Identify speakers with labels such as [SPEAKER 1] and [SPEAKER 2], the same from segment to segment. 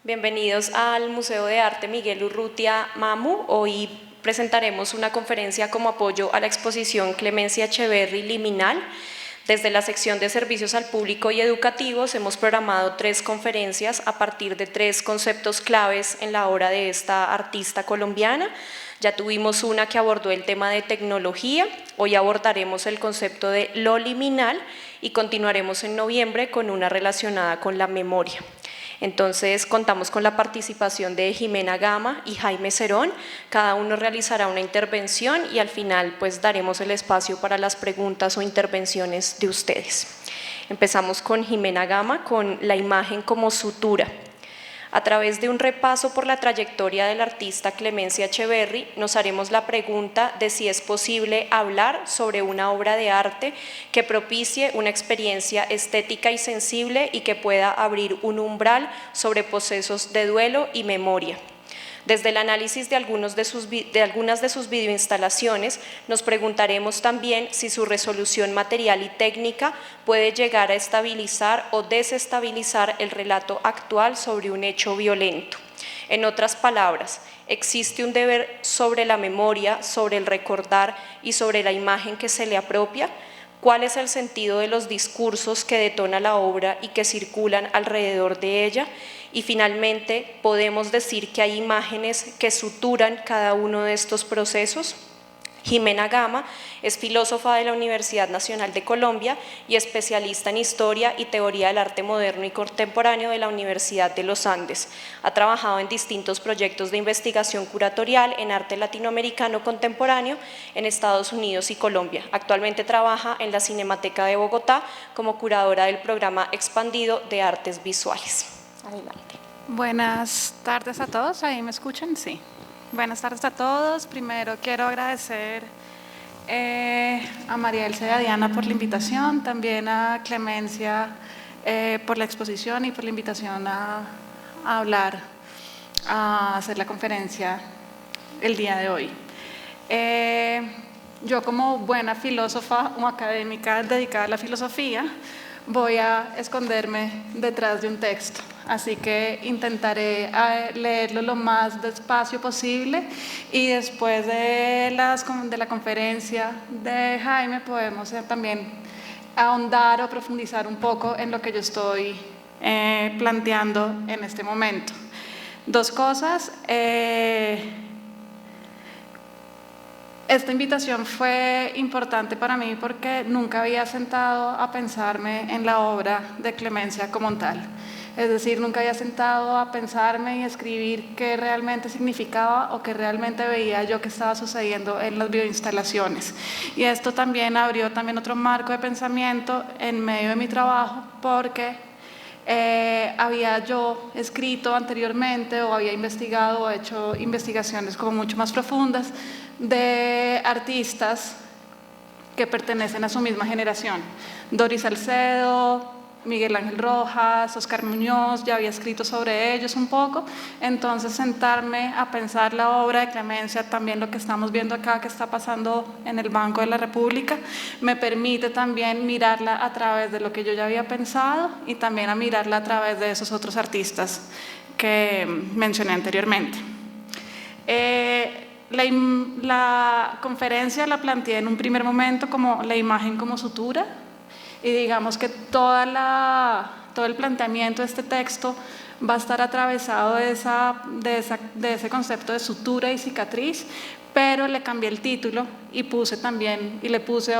[SPEAKER 1] Bienvenidos al Museo de Arte Miguel Urrutia MAMU. Hoy presentaremos una conferencia como apoyo a la exposición Clemencia Echeverri Liminal. Desde la sección de Servicios al Público y Educativos hemos programado 3 conferencias a partir de 3 conceptos claves en la obra de esta artista colombiana. Ya tuvimos una que abordó el tema de tecnología, hoy abordaremos el concepto de lo liminal y continuaremos en noviembre con una relacionada con la memoria. Entonces contamos con la participación de Jimena Gama y Jaime Cerón. Cada uno realizará una intervención y al final pues daremos el espacio para las preguntas o intervenciones de ustedes. Empezamos con Jimena Gama con la imagen como sutura. A través de un repaso por la trayectoria del artista Clemencia Echeverri, nos haremos la pregunta de si es posible hablar sobre una obra de arte que propicie una experiencia estética y sensible y que pueda abrir un umbral sobre procesos de duelo y memoria. Desde el análisis de algunas de sus videoinstalaciones, nos preguntaremos también si su resolución material y técnica puede llegar a estabilizar o desestabilizar el relato actual sobre un hecho violento. En otras palabras, ¿existe un deber sobre la memoria, sobre el recordar y sobre la imagen que se le apropia? ¿Cuál es el sentido de los discursos que detona la obra y que circulan alrededor de ella? Y finalmente, ¿podemos decir que hay imágenes que suturan cada uno de estos procesos? Jimena Gama es filósofa de la Universidad Nacional de Colombia y especialista en Historia y Teoría del Arte Moderno y Contemporáneo de la Universidad de los Andes. Ha trabajado en distintos proyectos de investigación curatorial en arte latinoamericano contemporáneo en Estados Unidos y Colombia. Actualmente trabaja en la Cinemateca de Bogotá como curadora del programa expandido de artes visuales. Adelante.
[SPEAKER 2] Buenas tardes a todos, ¿ahí me escuchan? Sí. Buenas tardes a todos. Primero quiero agradecer a María Elsa y a Diana por la invitación, también a Clemencia por la exposición y por la invitación a hablar, a hacer la conferencia el día de hoy. Yo como buena filósofa o académica dedicada a la filosofía, voy a esconderme detrás de un texto, así que intentaré leerlo lo más despacio posible y después de la conferencia de Jaime podemos también ahondar o profundizar un poco en lo que yo estoy planteando en este momento. 2 cosas. Esta invitación fue importante para mí porque nunca había sentado a pensarme en la obra de Clemencia como tal. Es decir, nunca había sentado a pensarme y escribir qué realmente significaba o qué realmente veía yo que estaba sucediendo en las bioinstalaciones. Y esto también abrió otro marco de pensamiento en medio de mi trabajo porque había yo escrito anteriormente o había investigado o hecho investigaciones como mucho más profundas de artistas que pertenecen a su misma generación. Doris Salcedo, Miguel Ángel Rojas, Oscar Muñoz, ya había escrito sobre ellos un poco, entonces sentarme a pensar la obra de Clemencia, también lo que estamos viendo acá que está pasando en el Banco de la República, me permite también mirarla a través de lo que yo ya había pensado y también a mirarla a través de esos otros artistas que mencioné anteriormente. La conferencia la planteé en un primer momento como la imagen como sutura y digamos que todo el planteamiento de este texto va a estar atravesado de ese concepto de sutura y cicatriz, pero le cambié el título y le puse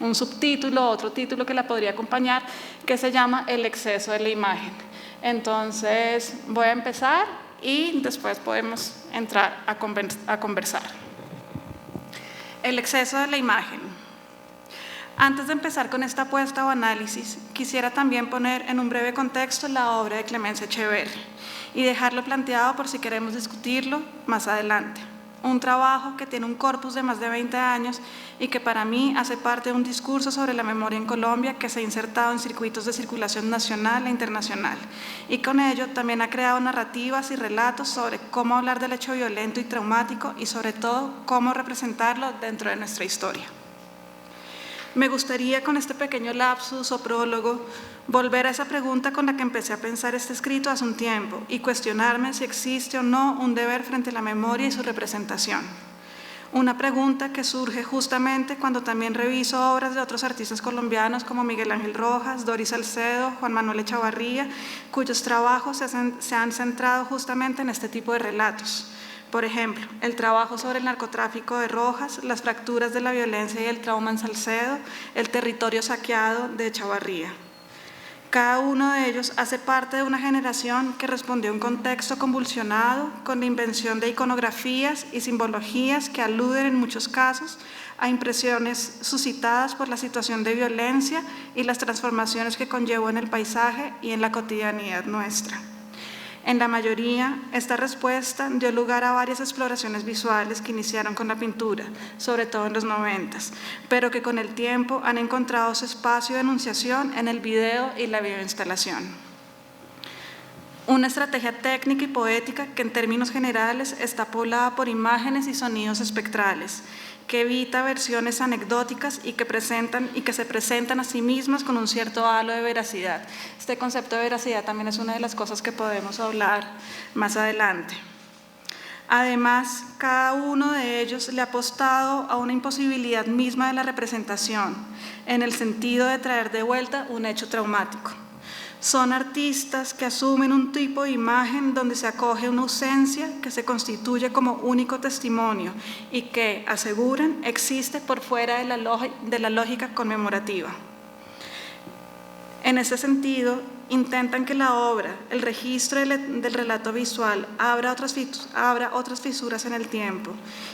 [SPEAKER 2] un subtítulo, otro título que la podría acompañar, que se llama El exceso de la imagen. Entonces voy a empezar y después podemos entrar a conversar. El exceso de la imagen. Antes de empezar con esta apuesta o análisis, quisiera también poner en un breve contexto la obra de Clemencia Echeverri y dejarlo planteado por si queremos discutirlo más adelante. Un trabajo que tiene un corpus de más de 20 años y que para mí hace parte de un discurso sobre la memoria en Colombia que se ha insertado en circuitos de circulación nacional e internacional y con ello también ha creado narrativas y relatos sobre cómo hablar del hecho violento y traumático y sobre todo cómo representarlo dentro de nuestra historia. Me gustaría, con este pequeño lapsus o prólogo, volver a esa pregunta con la que empecé a pensar este escrito hace un tiempo y cuestionarme si existe o no un deber frente a la memoria y su representación. Una pregunta que surge justamente cuando también reviso obras de otros artistas colombianos como Miguel Ángel Rojas, Doris Salcedo, Juan Manuel Echavarría, cuyos trabajos se han centrado justamente en este tipo de relatos. Por ejemplo, el trabajo sobre el narcotráfico de Rojas, las fracturas de la violencia y el trauma en Salcedo, el territorio saqueado de Echavarría. Cada uno de ellos hace parte de una generación que respondió a un contexto convulsionado con la invención de iconografías y simbologías que aluden en muchos casos a impresiones suscitadas por la situación de violencia y las transformaciones que conllevó en el paisaje y en la cotidianidad nuestra. En la mayoría, esta respuesta dio lugar a varias exploraciones visuales que iniciaron con la pintura, sobre todo en los 90s, pero que con el tiempo han encontrado su espacio de enunciación en el video y la videoinstalación. Una estrategia técnica y poética que en términos generales está poblada por imágenes y sonidos espectrales, que evita versiones anecdóticas y que se presentan a sí mismas con un cierto halo de veracidad. Este concepto de veracidad también es una de las cosas que podemos hablar más adelante. Además, cada uno de ellos le ha apostado a una imposibilidad misma de la representación, en el sentido de traer de vuelta un hecho traumático. Son artistas que asumen un tipo de imagen donde se acoge una ausencia que se constituye como único testimonio y que, aseguran, existe por fuera de la lógica conmemorativa. En ese sentido, intentan que la obra, el registro del relato visual, abra otras fisuras en el tiempo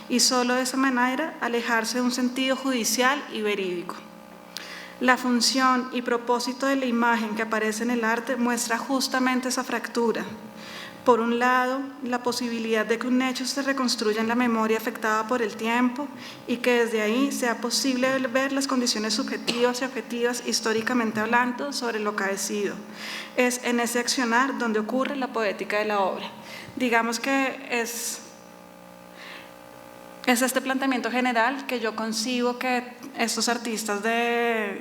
[SPEAKER 2] y solo de esa manera alejarse de un sentido judicial y verídico. La función y propósito de la imagen que aparece en el arte muestra justamente esa fractura. Por un lado, la posibilidad de que un hecho se reconstruya en la memoria afectada por el tiempo y que desde ahí sea posible ver las condiciones subjetivas y objetivas históricamente hablando sobre lo acaecido. Es en ese accionar donde ocurre la poética de la obra. Digamos que es este planteamiento general que yo concibo que estos artistas de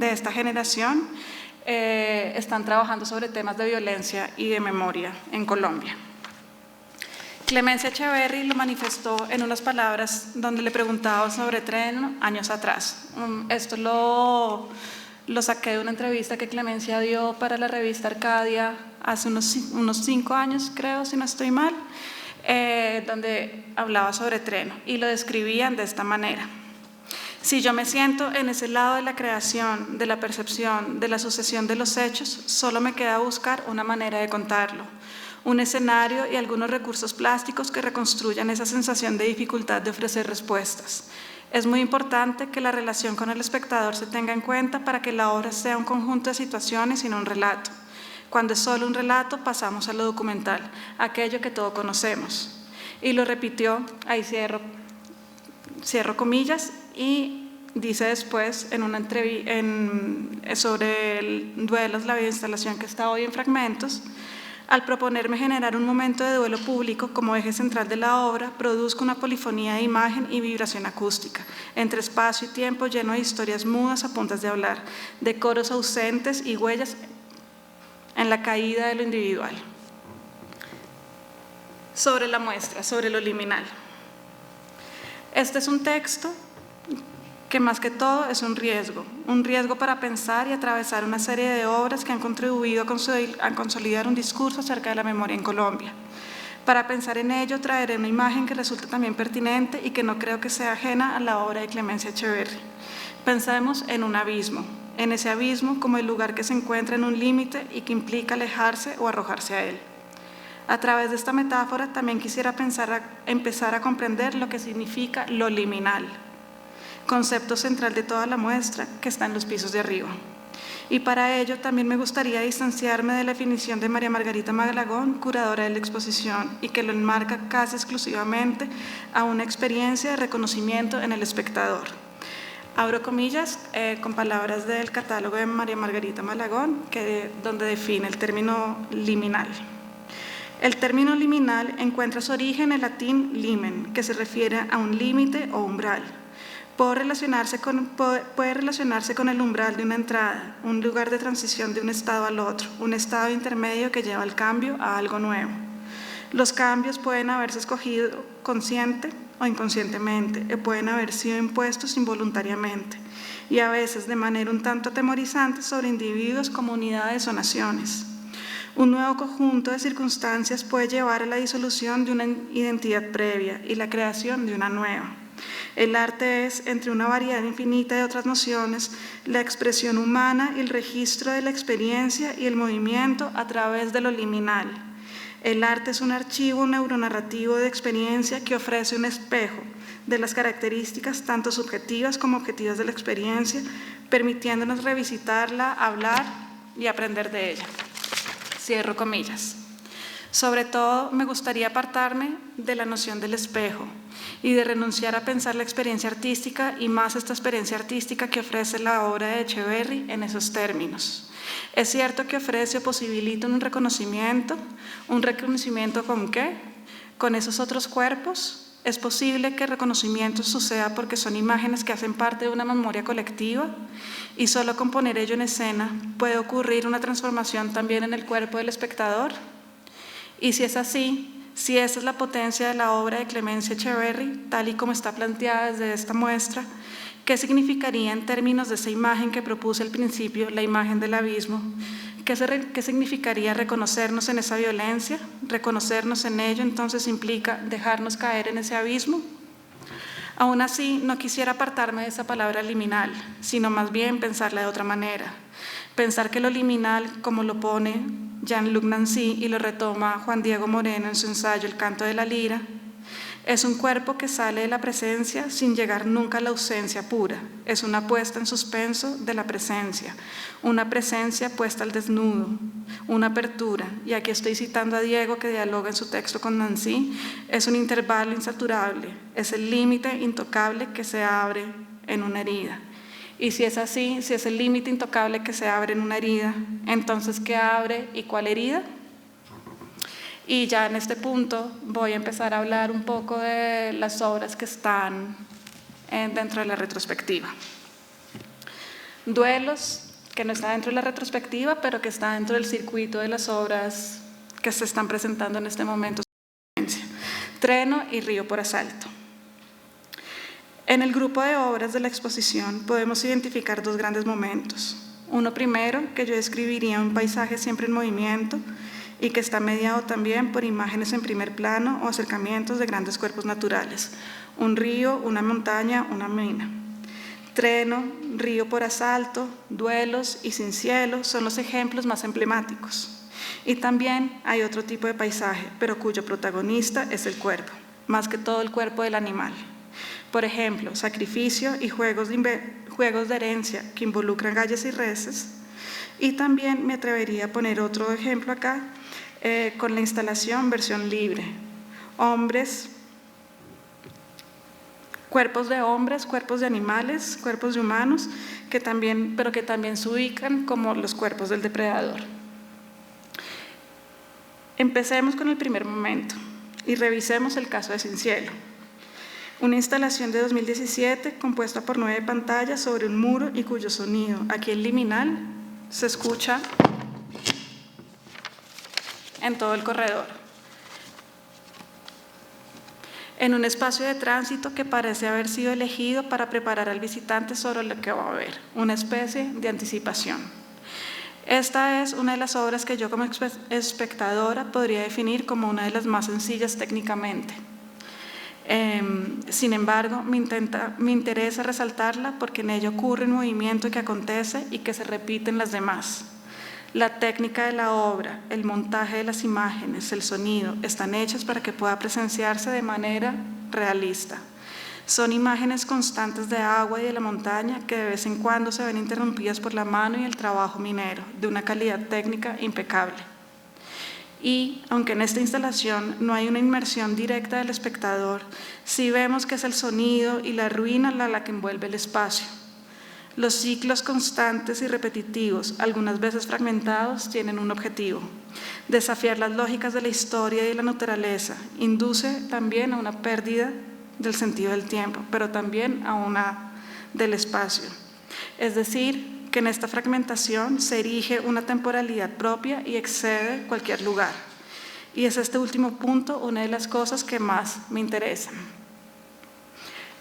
[SPEAKER 2] esta generación están trabajando sobre temas de violencia y de memoria en Colombia. Clemencia Echeverry lo manifestó en unas palabras donde le preguntaba sobre Treno años atrás. Esto lo saqué de una entrevista que Clemencia dio para la revista Arcadia hace unos 5 años, creo, si no estoy mal, donde hablaba sobre Treno y lo describían de esta manera. Si yo me siento en ese lado de la creación, de la percepción, de la sucesión de los hechos, solo me queda buscar una manera de contarlo, un escenario y algunos recursos plásticos que reconstruyan esa sensación de dificultad de ofrecer respuestas. Es muy importante que la relación con el espectador se tenga en cuenta para que la obra sea un conjunto de situaciones y no un relato. Cuando es solo un relato, pasamos a lo documental, aquello que todos conocemos. Y lo repitió, ahí cierro comillas, y dice después en una entrevista sobre el Duelos, la videoinstalación que está hoy en Fragmentos: al proponerme generar un momento de duelo público como eje central de la obra, produzco una polifonía de imagen y vibración acústica, entre espacio y tiempo lleno de historias mudas a puntas de hablar, de coros ausentes y huellas en la caída de lo individual. Sobre la muestra, sobre lo liminal. Este es un texto que más que todo es un riesgo para pensar y atravesar una serie de obras que han contribuido a consolidar un discurso acerca de la memoria en Colombia. Para pensar en ello, traeré una imagen que resulta también pertinente y que no creo que sea ajena a la obra de Clemencia Echeverry. Pensemos en un abismo, en ese abismo como el lugar que se encuentra en un límite y que implica alejarse o arrojarse a él. A través de esta metáfora también quisiera empezar a comprender lo que significa lo liminal, concepto central de toda la muestra que está en los pisos de arriba. Y para ello también me gustaría distanciarme de la definición de María Margarita Malagón, curadora de la exposición, y que lo enmarca casi exclusivamente a una experiencia de reconocimiento en el espectador. Abro comillas con palabras del catálogo de María Margarita Malagón, donde define el término liminal. El término liminal encuentra su origen en el latín limen, que se refiere a un límite o umbral. puede relacionarse con el umbral de una entrada, un lugar de transición de un estado al otro, un estado intermedio que lleva al cambio a algo nuevo. Los cambios pueden haberse escogido consciente o inconscientemente, pueden haber sido impuestos involuntariamente y a veces de manera un tanto atemorizante sobre individuos, comunidades o naciones. Un nuevo conjunto de circunstancias puede llevar a la disolución de una identidad previa y la creación de una nueva. El arte es, entre una variedad infinita de otras nociones, la expresión humana y el registro de la experiencia y el movimiento a través de lo liminal. El arte es un archivo neuronarrativo de experiencia que ofrece un espejo de las características tanto subjetivas como objetivas de la experiencia, permitiéndonos revisitarla, hablar y aprender de ella. Cierro comillas. Sobre todo, me gustaría apartarme de la noción del espejo y de renunciar a pensar la experiencia artística y más esta experiencia artística que ofrece la obra de Echeverry en esos términos. Es cierto que ofrece o posibilita un reconocimiento ¿con qué? Con esos otros cuerpos. Es posible que el reconocimiento suceda porque son imágenes que hacen parte de una memoria colectiva y solo con poner ello en escena puede ocurrir una transformación también en el cuerpo del espectador. Y si es así, si esa es la potencia de la obra de Clemencia Echeverry, tal y como está planteada desde esta muestra, ¿qué significaría en términos de esa imagen que propuse al principio, la imagen del abismo? ¿Qué significaría reconocernos en esa violencia? Reconocernos en ello entonces implica dejarnos caer en ese abismo. Aún así, no quisiera apartarme de esa palabra liminal, sino más bien pensarla de otra manera. Pensar que lo liminal, como lo pone Jean-Luc Nancy y lo retoma Juan Diego Moreno en su ensayo El canto de la lira, es un cuerpo que sale de la presencia sin llegar nunca a la ausencia pura. Es una puesta en suspenso de la presencia, una presencia puesta al desnudo, una apertura. Y aquí estoy citando a Diego que dialoga en su texto con Nancy. Es un intervalo insaturable, es el límite intocable que se abre en una herida. Y si es así, si es el límite intocable que se abre en una herida, entonces ¿qué abre y cuál herida? Y ya en este punto voy a empezar a hablar un poco de las obras que están dentro de la retrospectiva. Duelos, que no está dentro de la retrospectiva, pero que está dentro del circuito de las obras que se están presentando en este momento. Treno y Río por asalto. En el grupo de obras de la exposición podemos identificar dos grandes momentos. Uno primero, que yo describiría un paisaje siempre en movimiento y que está mediado también por imágenes en primer plano o acercamientos de grandes cuerpos naturales. Un río, una montaña, una mina. Treno, río por asalto, duelos y sin cielo son los ejemplos más emblemáticos. Y también hay otro tipo de paisaje, pero cuyo protagonista es el cuerpo, más que todo el cuerpo del animal. Por ejemplo, sacrificio y juegos de herencia que involucran gallos y reses. Y también me atrevería a poner otro ejemplo acá con la instalación versión libre. Cuerpos de hombres, cuerpos de animales, cuerpos de humanos, pero que también se ubican como los cuerpos del depredador. Empecemos con el primer momento y revisemos el caso de Sin Cielo. Una instalación de 2017 compuesta por 9 pantallas sobre un muro y cuyo sonido, aquí en liminal, se escucha en todo el corredor. En un espacio de tránsito que parece haber sido elegido para preparar al visitante sobre lo que va a ver, una especie de anticipación. Esta es una de las obras que yo como espectadora podría definir como una de las más sencillas técnicamente. Sin embargo, me interesa resaltarla porque en ella ocurre un movimiento que acontece y que se repite en las demás. La técnica de la obra, el montaje de las imágenes, el sonido, están hechas para que pueda presenciarse de manera realista. Son imágenes constantes de agua y de la montaña que de vez en cuando se ven interrumpidas por la mano y el trabajo minero, de una calidad técnica impecable. Y, aunque en esta instalación no hay una inmersión directa del espectador, sí vemos que es el sonido y la ruina la que envuelve el espacio. Los ciclos constantes y repetitivos, algunas veces fragmentados, tienen un objetivo: desafiar las lógicas de la historia y de la naturaleza. Induce también a una pérdida del sentido del tiempo, pero también a una del espacio. Es decir, que en esta fragmentación se erige una temporalidad propia y excede cualquier lugar. Y es este último punto una de las cosas que más me interesan.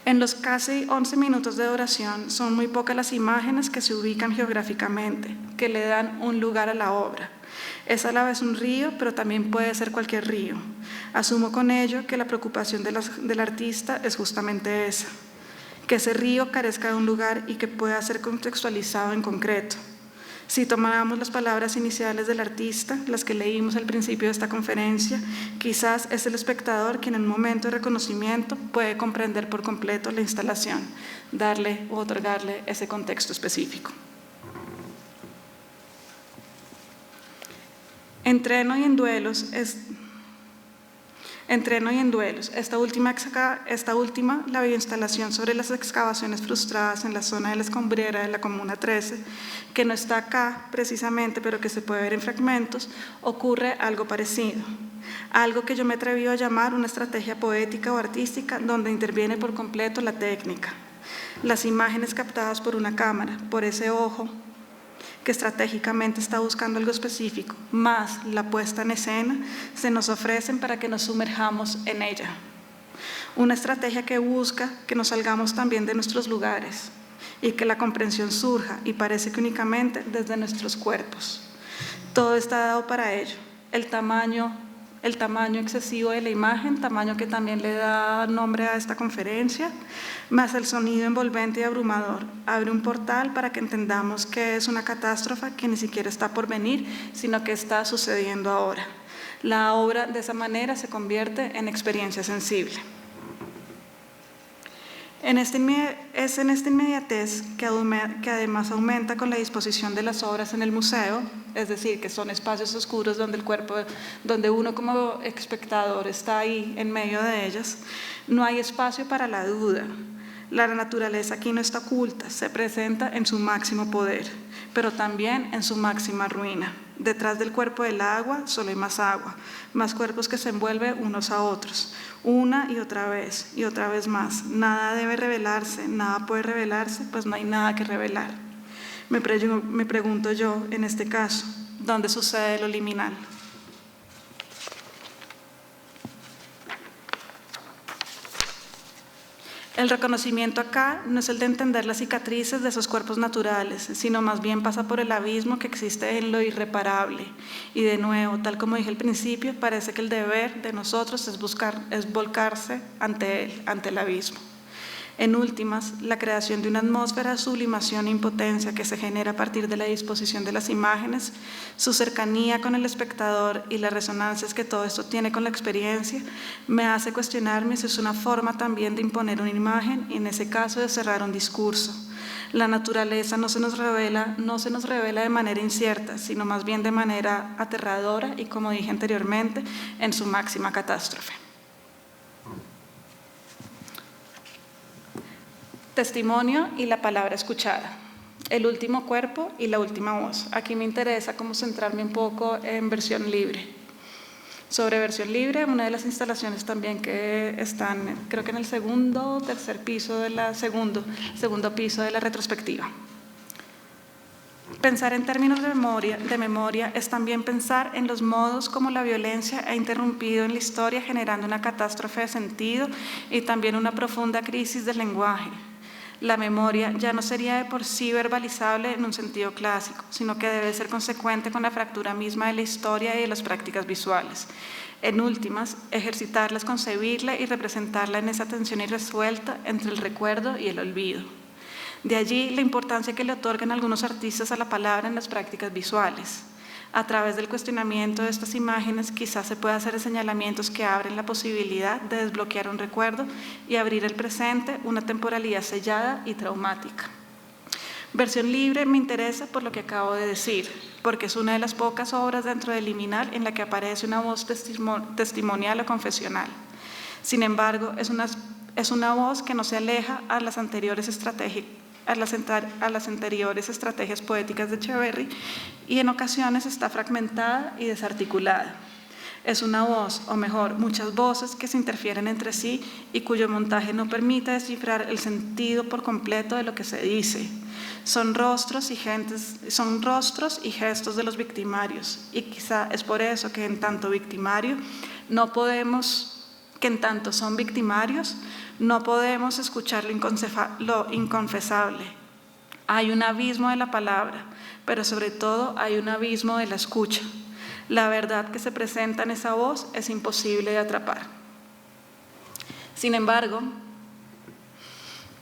[SPEAKER 2] En los casi 11 minutos de duración son muy pocas las imágenes que se ubican geográficamente, que le dan un lugar a la obra. Es a la vez un río, pero también puede ser cualquier río. Asumo con ello que la preocupación del artista es justamente esa, que ese río carezca de un lugar y que pueda ser contextualizado en concreto. Si tomáramos las palabras iniciales del artista, las que leímos al principio de esta conferencia, quizás es el espectador quien en un momento de reconocimiento puede comprender por completo la instalación, darle o otorgarle ese contexto específico. Entreno y en duelos, esta última, la bioinstalación sobre las excavaciones frustradas en la zona de la Escombrera de la Comuna 13, que no está acá precisamente, pero que se puede ver en fragmentos, ocurre algo parecido. Algo que yo me atreví a llamar una estrategia poética o artística donde interviene por completo la técnica. Las imágenes captadas por una cámara, por ese ojo, que estratégicamente está buscando algo específico, más la puesta en escena, se nos ofrecen para que nos sumerjamos en ella. Una estrategia que busca que nos salgamos también de nuestros lugares y que la comprensión surja, y parece que únicamente desde nuestros cuerpos. Todo está dado para ello. El tamaño excesivo de la imagen, tamaño que también le da nombre a esta conferencia, más el sonido envolvente y abrumador, abre un portal para que entendamos que es una catástrofe que ni siquiera está por venir, sino que está sucediendo ahora. La obra de esa manera se convierte en experiencia sensible. Es en esta inmediatez que además aumenta con la disposición de las obras en el museo, es decir, que son espacios oscuros donde uno como espectador está ahí en medio de ellas, no hay espacio para la duda. La naturaleza aquí no está oculta, se presenta en su máximo poder, pero también en su máxima ruina. Detrás del cuerpo del agua solo hay más agua, más cuerpos que se envuelven unos a otros, una y otra vez más. Nada debe revelarse, nada puede revelarse, pues no hay nada que revelar. Me pregunto yo, en este caso, ¿dónde sucede lo liminal? El reconocimiento acá no es el de entender las cicatrices de esos cuerpos naturales, sino más bien pasa por el abismo que existe en lo irreparable. Y de nuevo, tal como dije al principio, parece que el deber de nosotros es volcarse ante él, ante el abismo. En últimas, la creación de una atmósfera de sublimación e impotencia que se genera a partir de la disposición de las imágenes, su cercanía con el espectador y las resonancias que todo esto tiene con la experiencia, me hace cuestionarme si es una forma también de imponer una imagen y en ese caso de cerrar un discurso. La naturaleza no se nos revela de manera incierta, sino más bien de manera aterradora y, como dije anteriormente, en su máxima catástrofe. Testimonio y la palabra escuchada. El último cuerpo y la última voz. Aquí me interesa como centrarme un poco en versión libre. Sobre versión libre, una de las instalaciones también que están, creo que en el segundo piso de la retrospectiva. Pensar en términos de memoria es también pensar en los modos como la violencia ha interrumpido en la historia, generando una catástrofe de sentido y también una profunda crisis del lenguaje. La memoria ya no sería de por sí verbalizable en un sentido clásico, sino que debe ser consecuente con la fractura misma de la historia y de las prácticas visuales. En últimas, ejercitarla es concebirla y representarla en esa tensión irresuelta entre el recuerdo y el olvido. De allí la importancia que le otorgan algunos artistas a la palabra en las prácticas visuales. A través del cuestionamiento de estas imágenes, quizás se pueda hacer señalamientos que abren la posibilidad de desbloquear un recuerdo y abrir el presente, una temporalidad sellada y traumática. Versión libre me interesa por lo que acabo de decir, porque es una de las pocas obras dentro del liminal en la que aparece una voz testimonial o confesional. Sin embargo, es una voz que no se aleja a las anteriores estrategias poéticas de Etcheverry y en ocasiones está fragmentada y desarticulada. Es una voz, o mejor, muchas voces que se interfieren entre sí y cuyo montaje no permite descifrar el sentido por completo de lo que se dice. Son rostros y gestos de los victimarios, y quizá es por eso que en tanto son victimarios, no podemos escuchar lo inconfesable. Hay un abismo de la palabra, pero sobre todo hay un abismo de la escucha. La verdad que se presenta en esa voz es imposible de atrapar. Sin embargo,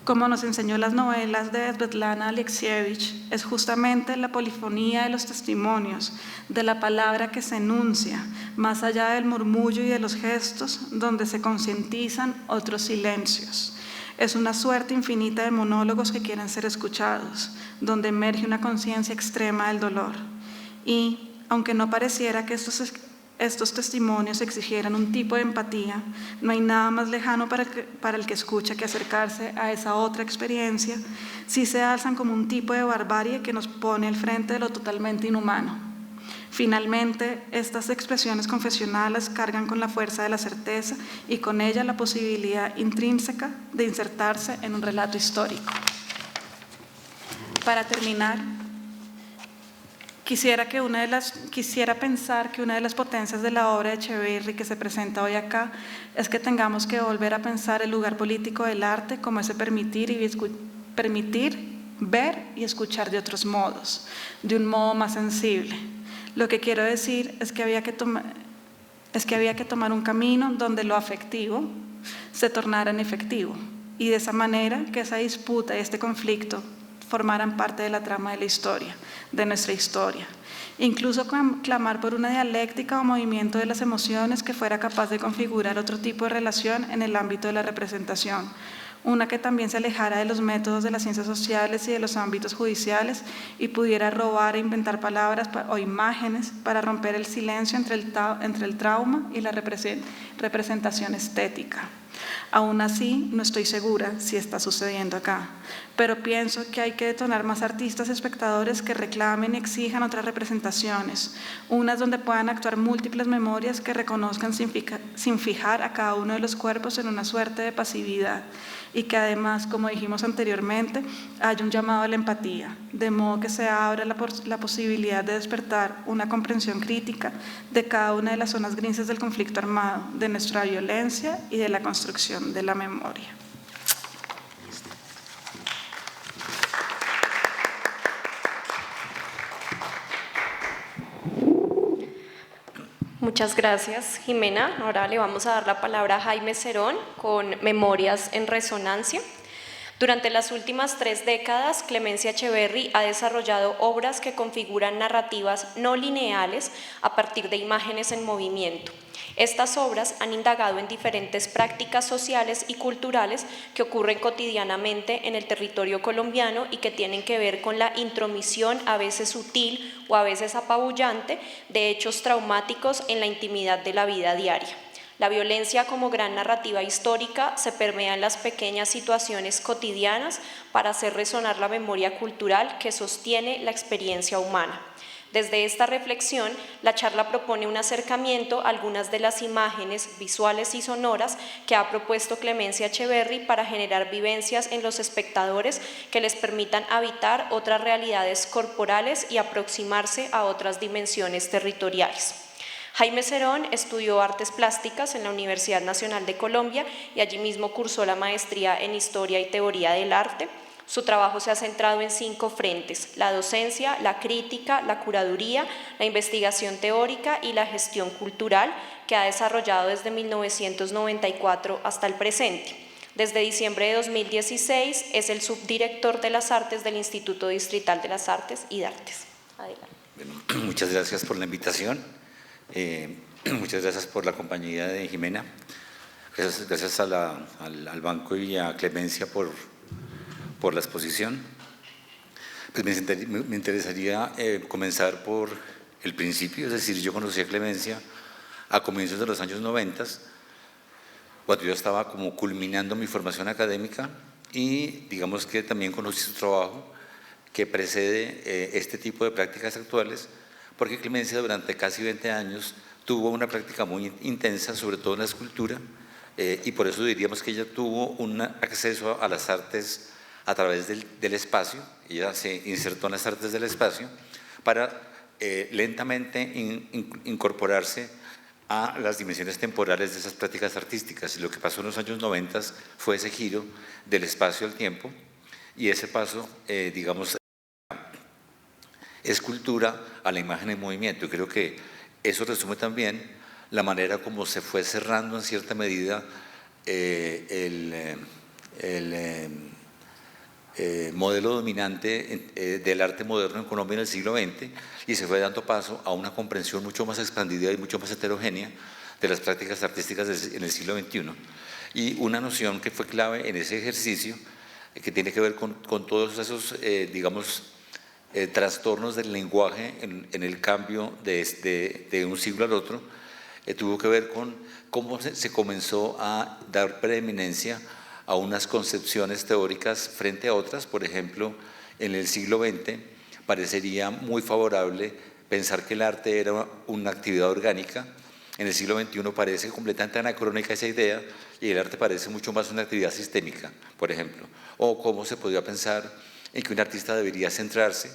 [SPEAKER 2] como nos enseñó las novelas de Svetlana Alexievich, es justamente la polifonía de los testimonios, de la palabra que se enuncia, más allá del murmullo y de los gestos, donde se concientizan otros silencios. Es una suerte infinita de monólogos que quieren ser escuchados, donde emerge una conciencia extrema del dolor. Y, aunque no pareciera que estos testimonios exigieran un tipo de empatía, no hay nada más lejano para el que escucha que acercarse a esa otra experiencia, si se alzan como un tipo de barbarie que nos pone al frente de lo totalmente inhumano. Finalmente, estas expresiones confesionales cargan con la fuerza de la certeza y con ella la posibilidad intrínseca de insertarse en un relato histórico. Para terminar, quisiera pensar que una de las potencias de la obra de Echeverry que se presenta hoy acá es que tengamos que volver a pensar el lugar político del arte como ese permitir, ver y escuchar de otros modos, de un modo más sensible. Lo que quiero decir es que había que tomar un camino donde lo afectivo se tornara en efectivo, y de esa manera que esa disputa y este conflicto formaran parte de la trama de la historia, de nuestra historia. Incluso clamar por una dialéctica o movimiento de las emociones que fuera capaz de configurar otro tipo de relación en el ámbito de la representación, una que también se alejara de los métodos de las ciencias sociales y de los ámbitos judiciales y pudiera robar e inventar palabras o imágenes para romper el silencio entre el trauma y la representación estética. Aún así, no estoy segura si está sucediendo acá, pero pienso que hay que detonar más artistas y espectadores que reclamen y exijan otras representaciones, unas donde puedan actuar múltiples memorias que reconozcan sin fijar a cada uno de los cuerpos en una suerte de pasividad, y que además, como dijimos anteriormente, haya un llamado a la empatía, de modo que se abra la posibilidad de despertar una comprensión crítica de cada una de las zonas grises del conflicto armado, de nuestra violencia y de la construcción de la memoria.
[SPEAKER 1] Muchas gracias, Jimena. Ahora le vamos a dar la palabra a Jaime Cerón con Memorias en Resonancia. Durante las últimas 3 décadas, Clemencia Echeverry ha desarrollado obras que configuran narrativas no lineales a partir de imágenes en movimiento. Estas obras han indagado en diferentes prácticas sociales y culturales que ocurren cotidianamente en el territorio colombiano y que tienen que ver con la intromisión, a veces sutil o a veces apabullante, de hechos traumáticos en la intimidad de la vida diaria. La violencia como gran narrativa histórica se permea en las pequeñas situaciones cotidianas para hacer resonar la memoria cultural que sostiene la experiencia humana. Desde esta reflexión, la charla propone un acercamiento a algunas de las imágenes visuales y sonoras que ha propuesto Clemencia Echeverry para generar vivencias en los espectadores que les permitan habitar otras realidades corporales y aproximarse a otras dimensiones territoriales. Jaime Cerón estudió artes plásticas en la Universidad Nacional de Colombia y allí mismo cursó la maestría en Historia y Teoría del Arte. Su trabajo se ha centrado en 5 frentes: la docencia, la crítica, la curaduría, la investigación teórica y la gestión cultural, que ha desarrollado desde 1994 hasta el presente. Desde diciembre de 2016 es el subdirector de las artes del Instituto Distrital de las Artes y de Artes. Adelante.
[SPEAKER 3] Bueno, muchas gracias por la invitación, muchas gracias por la compañía de Jimena, gracias al banco y a Clemencia por la exposición. Pues me interesaría comenzar por el principio, es decir, yo conocí a Clemencia a comienzos de los años 90, cuando yo estaba como culminando mi formación académica, y digamos que también conocí su trabajo que precede este tipo de prácticas actuales, porque Clemencia durante casi 20 años tuvo una práctica muy intensa, sobre todo en la escultura, y por eso diríamos que ella tuvo un acceso a las artes a través del espacio. Ella se insertó en las artes del espacio para lentamente incorporarse a las dimensiones temporales de esas prácticas artísticas. Y lo que pasó en los años 90 fue ese giro del espacio al tiempo, y ese paso, digamos, escultura a la imagen en movimiento. Y creo que eso resume también la manera como se fue cerrando en cierta medida el modelo dominante del arte moderno en Colombia en el siglo XX, y se fue dando paso a una comprensión mucho más expandida y mucho más heterogénea de las prácticas artísticas en el siglo XXI. Y una noción que fue clave en ese ejercicio, que tiene que ver con todos esos, digamos, trastornos del lenguaje en el cambio de un siglo al otro, tuvo que ver con cómo se comenzó a dar preeminencia a unas concepciones teóricas frente a otras. Por ejemplo, en el siglo XX parecería muy favorable pensar que el arte era una actividad orgánica. En el siglo XXI parece completamente anacrónica esa idea, y el arte parece mucho más una actividad sistémica, por ejemplo. O cómo se podría pensar en que un artista debería centrarse.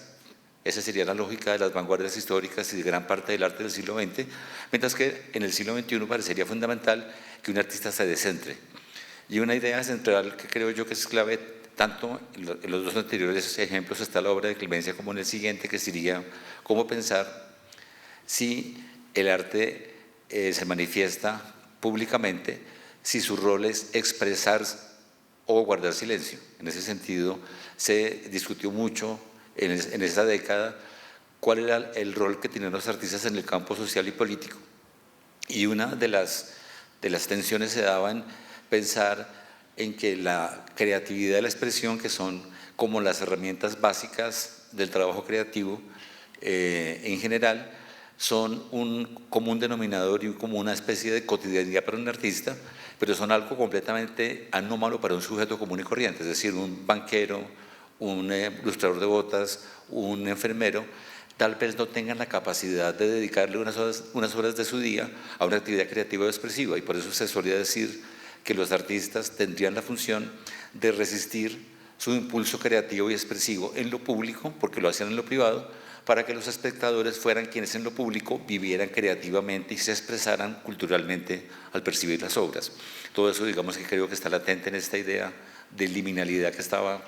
[SPEAKER 3] Esa sería la lógica de las vanguardias históricas y de gran parte del arte del siglo XX, mientras que en el siglo XXI parecería fundamental que un artista se descentre. Y una idea central que creo yo que es clave, tanto en los dos anteriores ejemplos está la obra de Clemencia, como en el siguiente, que sería cómo pensar si el arte se manifiesta públicamente, si su rol es expresar o guardar silencio. En ese sentido, se discutió mucho en esa década cuál era el rol que tenían los artistas en el campo social y político. Y una de las tensiones se daba en pensar en que la creatividad y la expresión, que son como las herramientas básicas del trabajo creativo en general, son un común denominador y como una especie de cotidianidad para un artista, pero son algo completamente anómalo para un sujeto común y corriente, es decir, un banquero, un ilustrador de botas, un enfermero, tal vez no tengan la capacidad de dedicarle unas horas de su día a una actividad creativa o expresiva, y por eso se solía decir que los artistas tendrían la función de resistir su impulso creativo y expresivo en lo público, porque lo hacían en lo privado, para que los espectadores fueran quienes en lo público vivieran creativamente y se expresaran culturalmente al percibir las obras. Todo eso, digamos, que creo que está latente en esta idea de liminalidad que estaba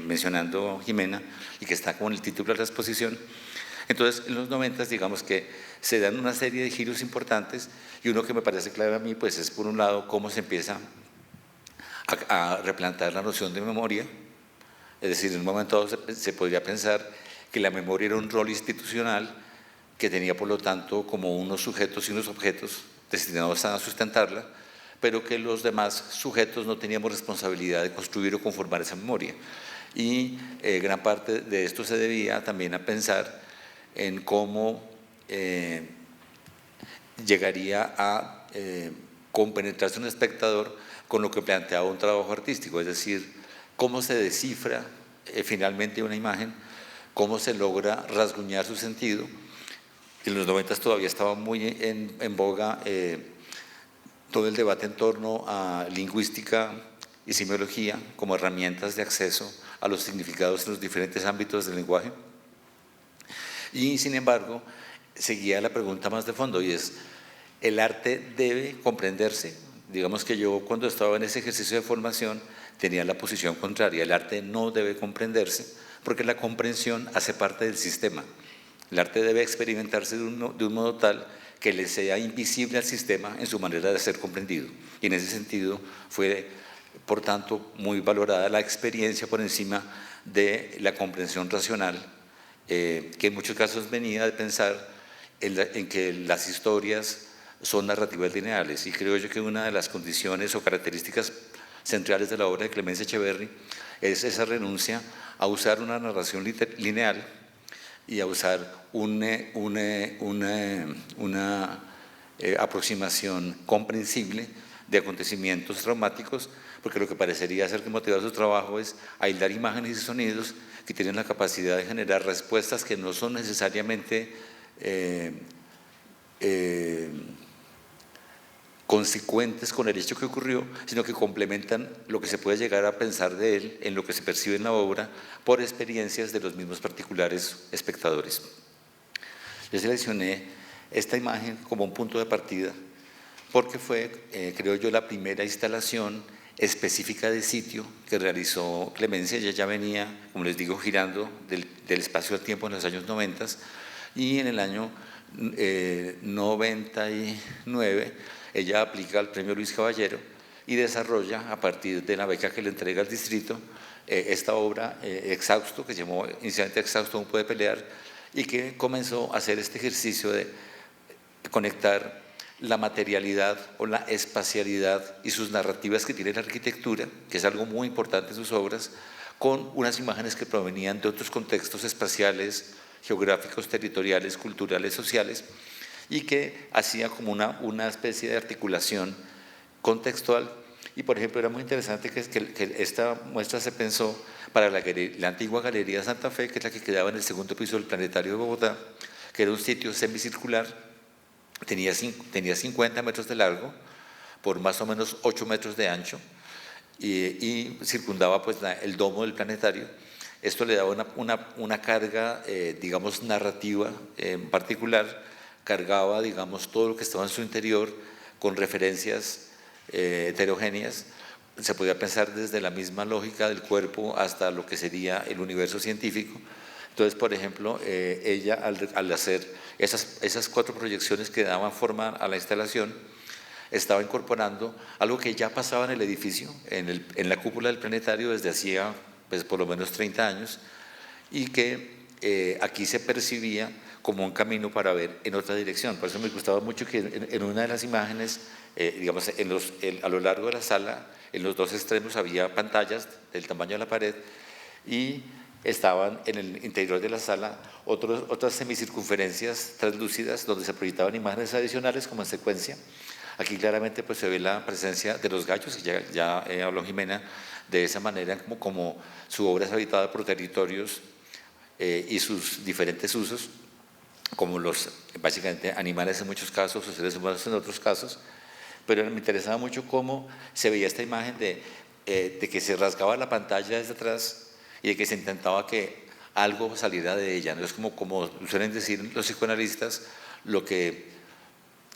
[SPEAKER 3] mencionando Jimena, y que está como en el título de la exposición. Entonces, en los 90, digamos que se dan una serie de giros importantes, y uno que me parece clave a mí, pues es por un lado cómo se empieza a replantear la noción de memoria. Es decir, en un momento dado se podría pensar que la memoria era un rol institucional que tenía, por lo tanto, como unos sujetos y unos objetos destinados a sustentarla, pero que los demás sujetos no teníamos responsabilidad de construir o conformar esa memoria. Y gran parte de esto se debía también a pensar en cómo llegaría a compenetrarse un espectador con lo que planteaba un trabajo artístico, es decir, cómo se descifra finalmente una imagen, cómo se logra rasguñar su sentido. En los 90 todavía estaba muy en boga todo el debate en torno a lingüística y semiología como herramientas de acceso a los significados en los diferentes ámbitos del lenguaje. Y sin embargo, seguía la pregunta más de fondo, y es: ¿el arte debe comprenderse? Digamos que yo, cuando estaba en ese ejercicio de formación, tenía la posición contraria. El arte no debe comprenderse, porque la comprensión hace parte del sistema. El arte debe experimentarse de un modo tal que le sea invisible al sistema en su manera de ser comprendido. Y en ese sentido fue, por tanto, muy valorada la experiencia por encima de la comprensión racional, que en muchos casos venía de pensar en que las historias son narrativas lineales. Y creo yo que una de las condiciones o características centrales de la obra de Clemencia Echeverry es esa renuncia a usar una narración lineal y a usar una aproximación comprensible de acontecimientos traumáticos, porque lo que parecería ser que motiva su trabajo es aislar imágenes y sonidos que tienen la capacidad de generar respuestas que no son necesariamente consecuentes con el hecho que ocurrió, sino que complementan lo que se puede llegar a pensar de él en lo que se percibe en la obra por experiencias de los mismos particulares espectadores. Yo seleccioné esta imagen como un punto de partida porque fue, creo yo, la primera instalación específica de sitio que realizó Clemencia. Ella ya venía, como les digo, girando del espacio al tiempo en los años 90 y en el año 99 ella aplica el premio Luis Caballero y desarrolla, a partir de la beca que le entrega el distrito, esta obra Exhausto, que se llamó inicialmente Exhausto, aún puede pelear, y que comenzó a hacer este ejercicio de conectar la materialidad o la espacialidad y sus narrativas que tiene la arquitectura, que es algo muy importante en sus obras, con unas imágenes que provenían de otros contextos espaciales, geográficos, territoriales, culturales, sociales, y que hacía como una especie de articulación contextual. Y, por ejemplo, era muy interesante que esta muestra se pensó para la antigua Galería Santa Fe, que es la que quedaba en el segundo piso del Planetario de Bogotá, que era un sitio semicircular, tenía 50 metros de largo por más o menos 8 metros de ancho y circundaba pues el domo del planetario. Esto le daba una carga, digamos, narrativa en particular, cargaba, digamos, todo lo que estaba en su interior con referencias heterogéneas. Se podía pensar desde la misma lógica del cuerpo hasta lo que sería el universo científico. Entonces, por ejemplo, ella al hacer esas 4 proyecciones que daban forma a la instalación, estaba incorporando algo que ya pasaba en el edificio, en la cúpula del planetario desde hacía pues, por lo menos 30 años, y que aquí se percibía como un camino para ver en otra dirección. Por eso me gustaba mucho que en una de las imágenes, digamos, a lo largo de la sala, en los 2 extremos había pantallas del tamaño de la pared y estaban en el interior de la sala otras semicircunferencias translúcidas donde se proyectaban imágenes adicionales como en secuencia. Aquí claramente pues, se ve la presencia de los gallos, y ya habló Jimena, de esa manera como su obra es habitada por territorios y sus diferentes usos, como los básicamente animales en muchos casos o seres humanos en otros casos, pero me interesaba mucho cómo se veía esta imagen de que se rasgaba la pantalla desde atrás y de que se intentaba que algo saliera de ella. No es como suelen decir los psicoanalistas, lo que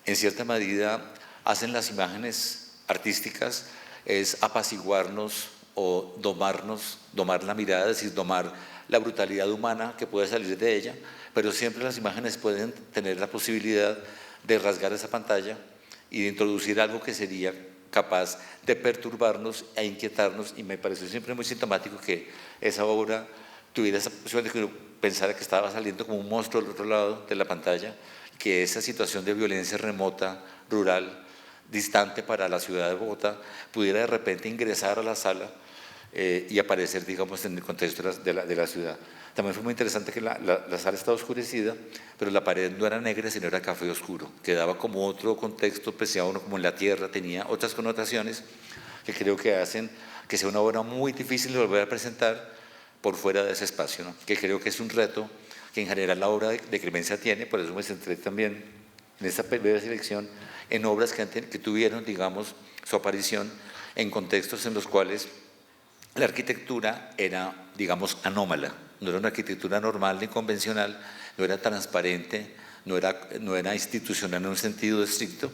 [SPEAKER 3] en cierta medida hacen las imágenes artísticas es apaciguarnos o domar la mirada, es decir, domar la brutalidad humana que puede salir de ella, pero siempre las imágenes pueden tener la posibilidad de rasgar esa pantalla y de introducir algo que sería capaz de perturbarnos e inquietarnos, y me pareció siempre muy sintomático que esa obra tuviera esa posibilidad de que uno pensara que estaba saliendo como un monstruo del otro lado de la pantalla, que esa situación de violencia remota, rural, distante para la ciudad de Bogotá, pudiera de repente ingresar a la sala y aparecer, digamos, en el contexto de la ciudad. También fue muy interesante que la sala estaba oscurecida, pero la pared no era negra, sino era café oscuro, que daba como otro contexto, apreciaba uno como en la tierra, tenía otras connotaciones que creo que hacen que sea una obra muy difícil de volver a presentar por fuera de ese espacio, ¿no? Que creo que es un reto que en general la obra de Clemencia tiene, por eso me centré también en esta primera selección en obras que tuvieron, digamos, su aparición en contextos en los cuales la arquitectura era, digamos, anómala, no era una arquitectura normal ni convencional, no era transparente, no era institucional en un sentido estricto,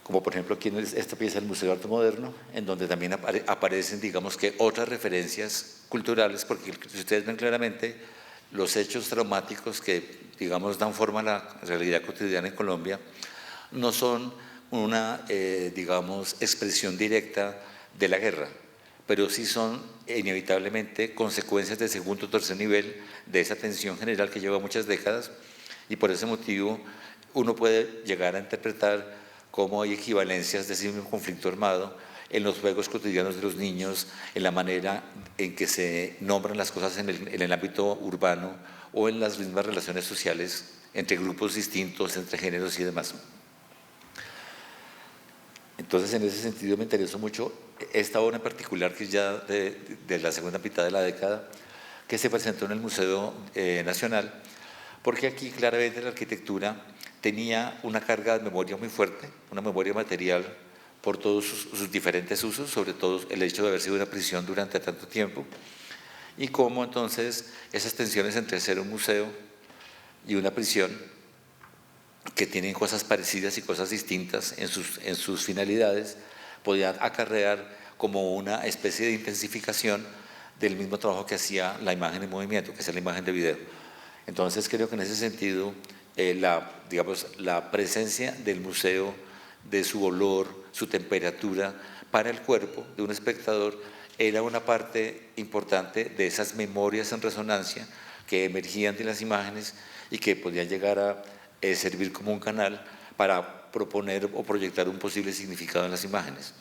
[SPEAKER 3] como por ejemplo aquí en esta pieza del Museo de Arte Moderno, en donde también aparecen, digamos, que otras referencias culturales, porque si ustedes ven claramente, los hechos traumáticos que, digamos, dan forma a la realidad cotidiana en Colombia no son una, digamos, expresión directa de la guerra, pero sí son inevitablemente consecuencias de segundo o tercer nivel de esa tensión general que lleva muchas décadas, y por ese motivo uno puede llegar a interpretar cómo hay equivalencias de ese mismo conflicto armado en los juegos cotidianos de los niños, en la manera en que se nombran las cosas en el ámbito urbano o en las mismas relaciones sociales entre grupos distintos, entre géneros y demás. Entonces, en ese sentido me interesó mucho esta obra en particular, que es ya de la segunda mitad de la década, que se presentó en el Museo Nacional, porque aquí claramente la arquitectura tenía una carga de memoria muy fuerte, una memoria material por todos sus diferentes usos, sobre todo el hecho de haber sido una prisión durante tanto tiempo, y cómo entonces esas tensiones entre ser un museo y una prisión, que tienen cosas parecidas y cosas distintas en sus finalidades, podían acarrear como una especie de intensificación del mismo trabajo que hacía la imagen en movimiento, que es la imagen de video. Entonces creo que en ese sentido la presencia del museo, de su olor, su temperatura para el cuerpo de un espectador era una parte importante de esas memorias en resonancia que emergían de las imágenes y que podían llegar a servir como un canal para proponer o proyectar un posible significado en las imágenes.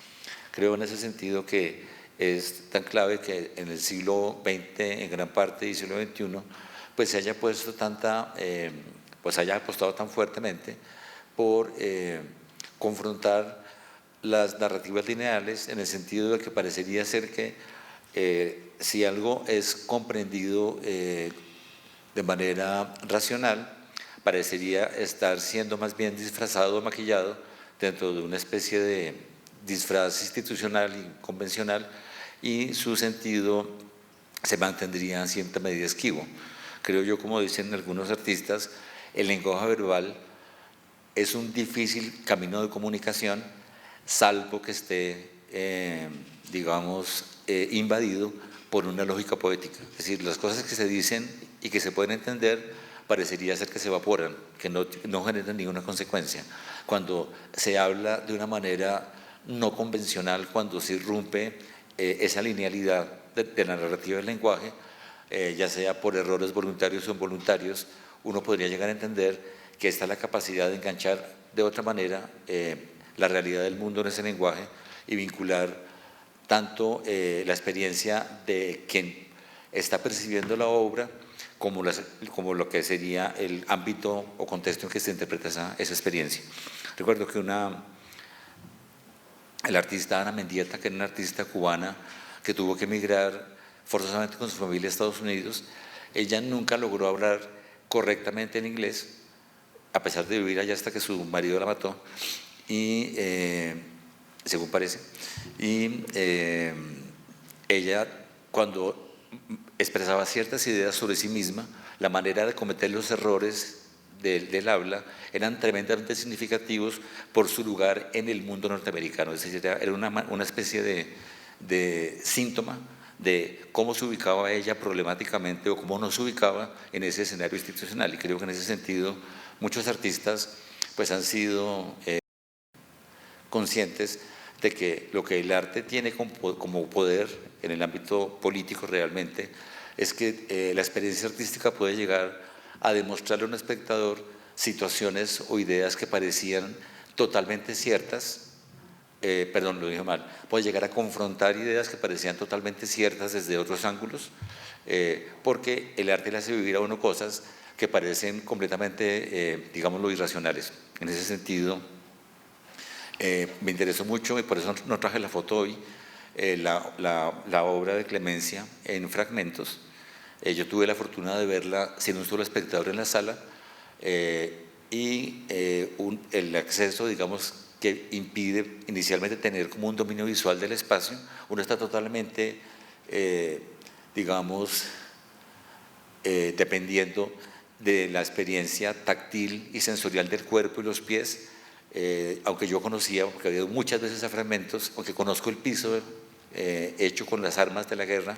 [SPEAKER 3] Creo en ese sentido que es tan clave que en el siglo XX, en gran parte del siglo XXI, pues se haya puesto pues haya apostado tan fuertemente por confrontar las narrativas lineales, en el sentido de que parecería ser que si algo es comprendido de manera racional, parecería estar siendo más bien disfrazado o maquillado dentro de una especie de disfraz institucional y convencional, y su sentido se mantendría en cierta medida esquivo. Creo yo, como dicen algunos artistas, el lenguaje verbal es un difícil camino de comunicación, salvo que esté, invadido por una lógica poética. Es decir, las cosas que se dicen y que se pueden entender parecería ser que se evaporan, que no generan ninguna consecuencia. Cuando se habla de una manera no convencional, cuando se irrumpe esa linealidad de la narrativa del lenguaje, ya sea por errores voluntarios o involuntarios, uno podría llegar a entender que esta es la capacidad de enganchar de otra manera la realidad del mundo en ese lenguaje y vincular tanto la experiencia de quien está percibiendo la obra como lo que sería el ámbito o contexto en que se interpreta esa experiencia. Recuerdo que el artista Ana Mendieta, que era una artista cubana que tuvo que emigrar forzosamente con su familia a Estados Unidos, ella nunca logró hablar correctamente en inglés, a pesar de vivir allá hasta que su marido la mató, y según parece, y ella, cuando expresaba ciertas ideas sobre sí misma, la manera de cometer los errores del habla eran tremendamente significativos por su lugar en el mundo norteamericano. Es decir, era una especie de síntoma de cómo se ubicaba ella problemáticamente o cómo no se ubicaba en ese escenario institucional. Y creo que en ese sentido muchos artistas pues han sido conscientes de que lo que el arte tiene como poder en el ámbito político realmente es que la experiencia artística puede llegar a demostrarle a un espectador situaciones o ideas que parecían totalmente ciertas, perdón, lo dije mal, puede llegar a confrontar ideas que parecían totalmente ciertas desde otros ángulos, porque el arte le hace vivir a uno cosas que parecen completamente, digámoslo, irracionales. En ese sentido, me interesó mucho, y por eso no traje la foto hoy, la obra de Clemencia en fragmentos. Yo tuve la fortuna de verla sin un solo espectador en la sala, y el acceso, digamos, que impide inicialmente tener como un dominio visual del espacio. Uno está totalmente, dependiendo de la experiencia táctil y sensorial del cuerpo y los pies, aunque yo conocía, porque había ido muchas veces a fragmentos, aunque conozco el piso hecho con las armas de la guerra,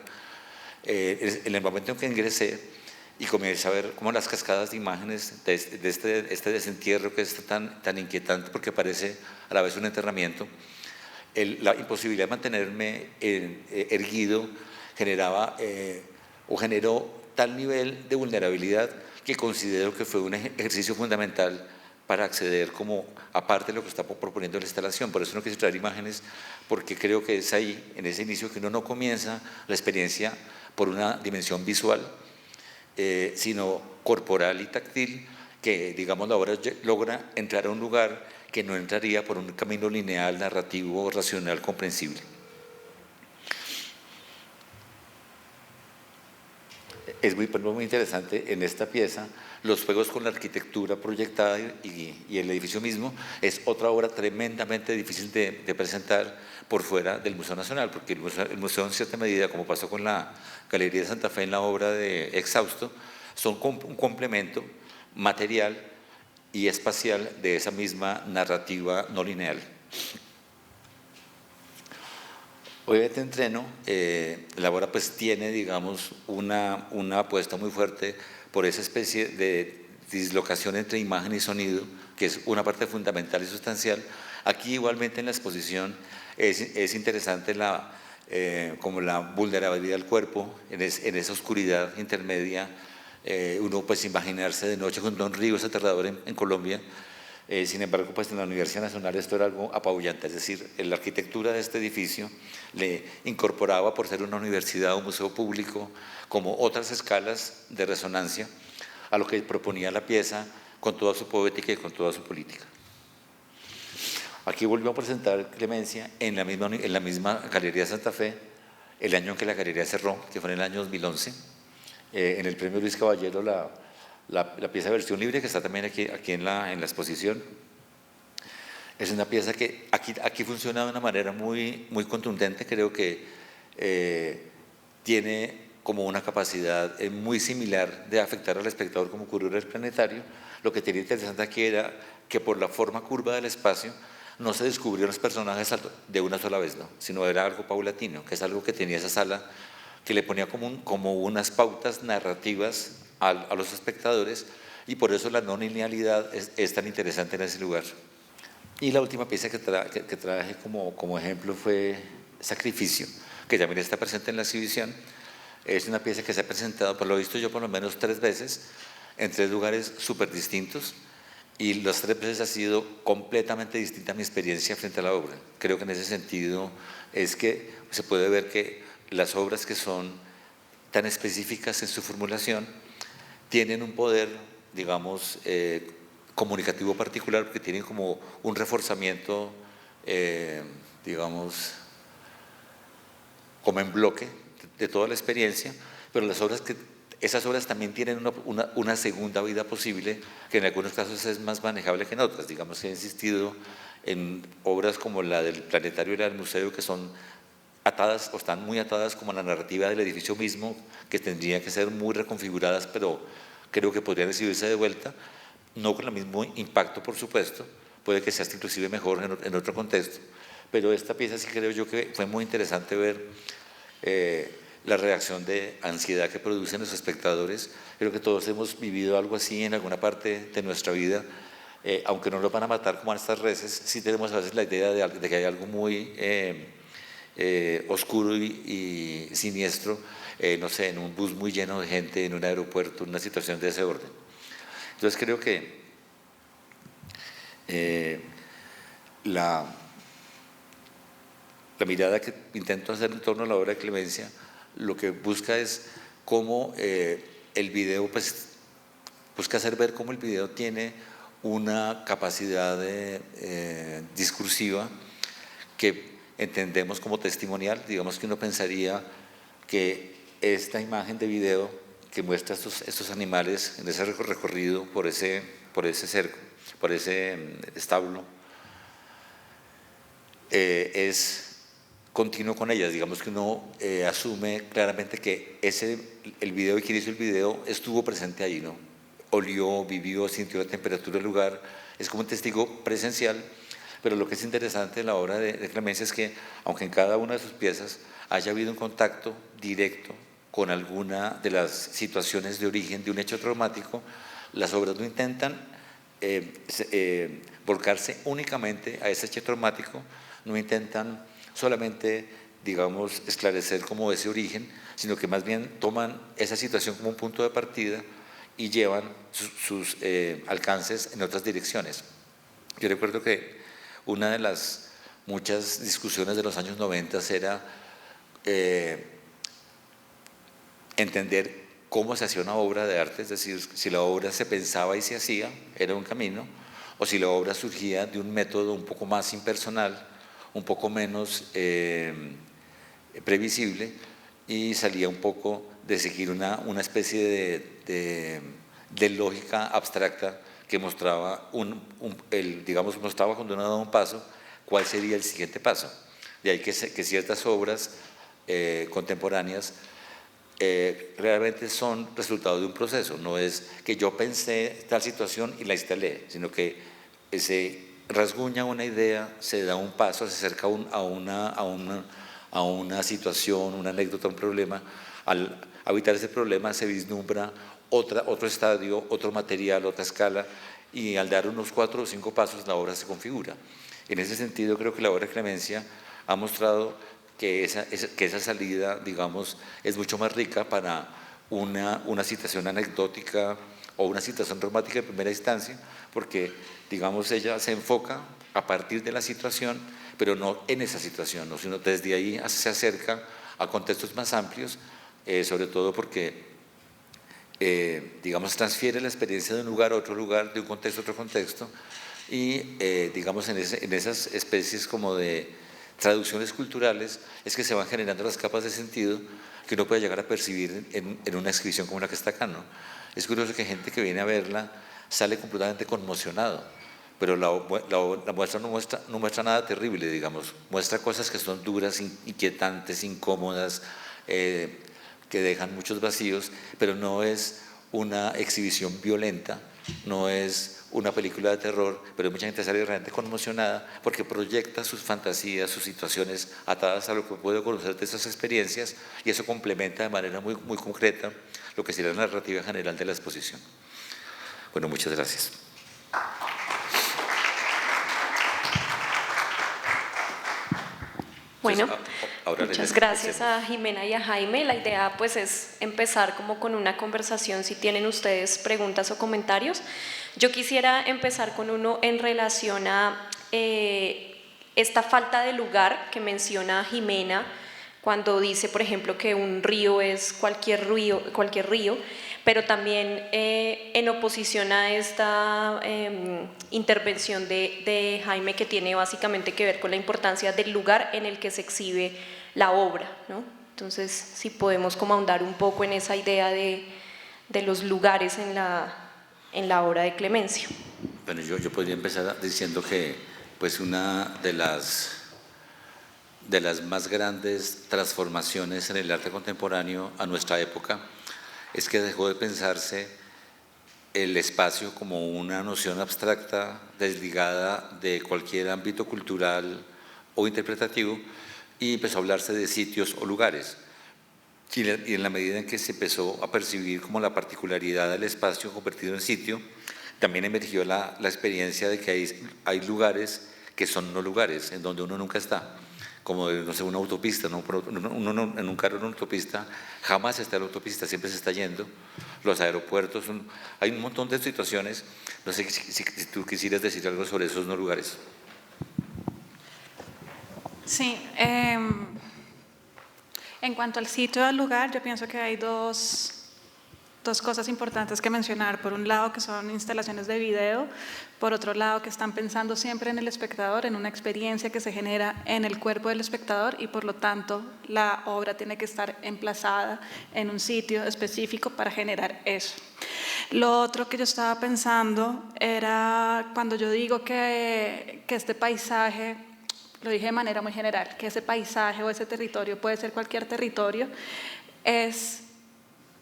[SPEAKER 3] en el momento en que ingresé y comencé a ver como las cascadas de imágenes de este desentierro que es tan inquietante, porque parece a la vez un enterramiento, la imposibilidad de mantenerme erguido generó tal nivel de vulnerabilidad que considero que fue un ejercicio fundamental para acceder como aparte de lo que está proponiendo la instalación. Por eso no quise traer imágenes, porque creo que es ahí, en ese inicio, que uno no comienza la experiencia por una dimensión visual, sino corporal y táctil, que, digamos, la obra logra entrar a un lugar que no entraría por un camino lineal, narrativo, racional, comprensible. es muy interesante en esta pieza, los juegos con la arquitectura proyectada y el edificio mismo. Es otra obra tremendamente difícil de presentar por fuera del Museo Nacional, porque el museo en cierta medida, como pasó con la Galería de Santa Fe en la obra de Exhausto, son un complemento material y espacial de esa misma narrativa no lineal. Obviamente Entreno, la obra pues tiene, digamos, una apuesta muy fuerte por esa especie de dislocación entre imagen y sonido, que es una parte fundamental y sustancial. Aquí igualmente en la exposición es interesante como la vulnerabilidad del cuerpo en esa oscuridad intermedia. Uno pues imaginarse de noche junto a un río es aterrador en Colombia. Sin embargo, pues en la Universidad Nacional esto era algo apabullante, es decir, la arquitectura de este edificio le incorporaba, por ser una universidad o un museo público, como otras escalas de resonancia a lo que proponía la pieza con toda su poética y con toda su política. Aquí volvió a presentar Clemencia en la misma Galería de Santa Fe, el año en que la galería cerró, que fue en el año 2011, en el premio Luis Caballero, la pieza versión libre, que está también aquí en la exposición. Es una pieza que aquí funciona de una manera muy contundente. Creo que tiene como una capacidad muy similar de afectar al espectador como ocurrió en el Planetario. Lo que tenía interesante aquí era que por la forma curva del espacio no se descubrieron los personajes de una sola vez, ¿no? Sino era algo paulatino, que es algo que tenía esa sala, que le ponía como unas pautas narrativas a los espectadores, y por eso la no linealidad es tan interesante en ese lugar. Y la última pieza que traje como ejemplo fue Sacrificio, que también está presente en la exhibición. Es una pieza que se ha presentado, por lo visto yo, por lo menos 3 veces, en 3 lugares súper distintos, y las 3 veces ha sido completamente distinta mi experiencia frente a la obra. Creo que en ese sentido es que se puede ver que las obras que son tan específicas en su formulación tienen un poder, digamos, comunicativo particular, porque tienen como un reforzamiento, digamos, como en bloque de toda la experiencia, pero esas obras también tienen una segunda vida posible, que en algunos casos es más manejable que en otras. Digamos que he insistido en obras como la del Planetario y la del Museo, que son atadas o están muy atadas como a la narrativa del edificio mismo, que tendrían que ser muy reconfiguradas, pero creo que podrían recibirse de vuelta, no con el mismo impacto, por supuesto, puede que sea hasta inclusive mejor en otro contexto, pero esta pieza sí creo yo que fue muy interesante ver la reacción de ansiedad que producen los espectadores. Creo que todos hemos vivido algo así en alguna parte de nuestra vida, aunque no nos van a matar como a estas reses, sí tenemos a veces la idea de que hay algo muy oscuro y siniestro, no sé, en un bus muy lleno de gente, en un aeropuerto, en una situación de ese orden. Entonces creo que la mirada que intento hacer en torno a la obra de Clemencia, lo que busca es cómo el video, pues busca hacer ver cómo el video tiene una capacidad discursiva que entendemos como testimonial. Digamos que uno pensaría que esta imagen de video que muestra estos animales en ese recorrido por ese cerco, por ese establo, es continuo con ellas. Digamos que uno asume claramente que el video y quien hizo el video estuvo presente ahí, ¿no? Olió, vivió, sintió la temperatura del lugar, es como un testigo presencial. Pero lo que es interesante en la obra de Clemencia es que, aunque en cada una de sus piezas haya habido un contacto directo con alguna de las situaciones de origen de un hecho traumático, las obras no intentan volcarse únicamente a ese hecho traumático, no intentan solamente, digamos, esclarecer como ese origen, sino que más bien toman esa situación como un punto de partida y llevan sus alcances en otras direcciones. Yo recuerdo que una de las muchas discusiones de los años 90 era entender cómo se hacía una obra de arte, es decir, si la obra se pensaba y se hacía, era un camino, o si la obra surgía de un método un poco más impersonal, un poco menos previsible, y salía un poco de seguir una especie de lógica abstracta que mostraba, digamos, mostraba cuando uno daba un paso, cuál sería el siguiente paso. De ahí que ciertas obras contemporáneas realmente son resultado de un proceso, no es que yo pensé tal situación y la instalé, sino que se rasguña una idea, se da un paso, se acerca a una situación, una anécdota, un problema. Al habitar ese problema se vislumbra otro estadio, otro material, otra escala, y al dar unos 4 o 5 pasos la obra se configura. En ese sentido creo que la obra de Clemencia ha mostrado que esa salida, digamos, es mucho más rica para una situación anecdótica o una situación dramática de primera instancia, porque, digamos, ella se enfoca a partir de la situación, pero no en esa situación, ¿no? Sino desde ahí se acerca a contextos más amplios, sobre todo porque, digamos, transfiere la experiencia de un lugar a otro lugar, de un contexto a otro contexto, y, digamos, en esas especies como de traducciones culturales es que se van generando las capas de sentido que uno puede llegar a percibir en una exhibición como la que está acá, ¿no? Es curioso que gente que viene a verla sale completamente conmocionado, pero la muestra no muestra nada terrible, digamos, muestra cosas que son duras, inquietantes, incómodas, que dejan muchos vacíos, pero no es una exhibición violenta, no es una película de terror, pero mucha gente sale realmente conmocionada porque proyecta sus fantasías, sus situaciones atadas a lo que puede conocer de esas experiencias, y eso complementa de manera muy, muy concreta lo que sería la narrativa general de la exposición. Bueno, muchas gracias.
[SPEAKER 1] Bueno, muchas gracias a Jimena y a Jaime. La idea pues es empezar como con una conversación, si tienen ustedes preguntas o comentarios. Yo quisiera empezar con uno en relación a esta falta de lugar que menciona Jimena cuando dice, por ejemplo, que un río es cualquier río, pero también en oposición a esta intervención de Jaime, que tiene básicamente que ver con la importancia del lugar en el que se exhibe la obra, ¿no? Entonces, si podemos como ahondar un poco en esa idea de los lugares en la obra de Clemencio.
[SPEAKER 3] Bueno, yo podría empezar diciendo que pues una de las más grandes transformaciones en el arte contemporáneo a nuestra época es que dejó de pensarse el espacio como una noción abstracta, desligada de cualquier ámbito cultural o interpretativo, y empezó a hablarse de sitios o lugares. Y en la medida en que se empezó a percibir como la particularidad del espacio convertido en sitio, también emergió la experiencia de que hay lugares que son no lugares, en donde uno nunca está. Como, no sé, una autopista, ¿no? Uno en un carro en una autopista jamás está en la autopista, siempre se está yendo. Los aeropuertos, hay un montón de situaciones. No sé si tú quisieras decir algo sobre esos no lugares.
[SPEAKER 2] Sí, en cuanto al sitio y al lugar, yo pienso que hay dos cosas importantes que mencionar. Por un lado, que son instalaciones de video; por otro lado, que están pensando siempre en el espectador, en una experiencia que se genera en el cuerpo del espectador, y por lo tanto la obra tiene que estar emplazada en un sitio específico para generar eso. Lo otro que yo estaba pensando era cuando yo digo que este paisaje, lo dije de manera muy general, que ese paisaje o ese territorio puede ser cualquier territorio, es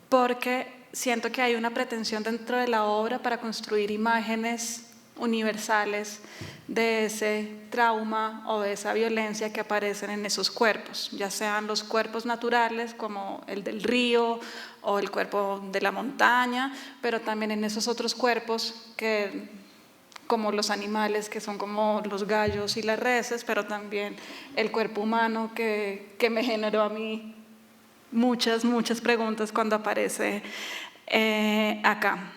[SPEAKER 2] porque siento que hay una pretensión dentro de la obra para construir imágenes universales de ese trauma o de esa violencia que aparecen en esos cuerpos, ya sean los cuerpos naturales como el del río o el cuerpo de la montaña, pero también en esos otros cuerpos que, como los animales, que son como los gallos y las reses, pero también el cuerpo humano que me generó a mí muchas preguntas cuando aparece acá.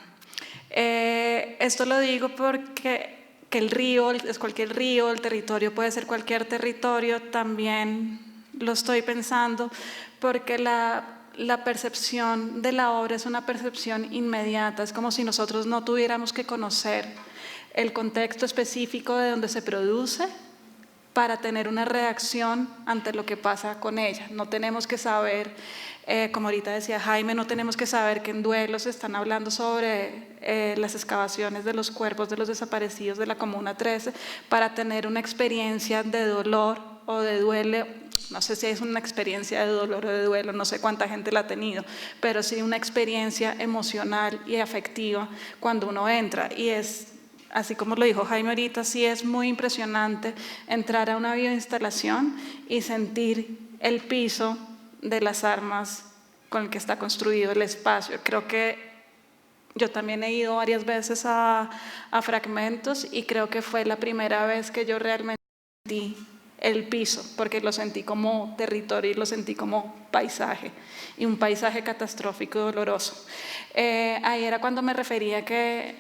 [SPEAKER 2] Esto lo digo porque que el río es cualquier río, el territorio puede ser cualquier territorio, también lo estoy pensando porque la percepción de la obra es una percepción inmediata, es como si nosotros no tuviéramos que conocer el contexto específico de donde se produce para tener una reacción ante lo que pasa con ella. No tenemos que saber, como ahorita decía Jaime, no tenemos que saber que en Duelo se están hablando sobre las excavaciones de los cuerpos de los desaparecidos de la Comuna 13 para tener una experiencia de dolor o de duelo. No sé si es una experiencia de dolor o de duelo, no sé cuánta gente la ha tenido, pero sí una experiencia emocional y afectiva cuando uno entra, y es, así como lo dijo Jaime ahorita, sí es muy impresionante entrar a una bioinstalación y sentir el piso de las armas con el que está construido el espacio. Creo que yo también he ido varias veces a fragmentos y creo que fue la primera vez que yo realmente sentí el piso, porque lo sentí como territorio y lo sentí como paisaje, y un paisaje catastrófico y doloroso. Ahí era cuando me refería que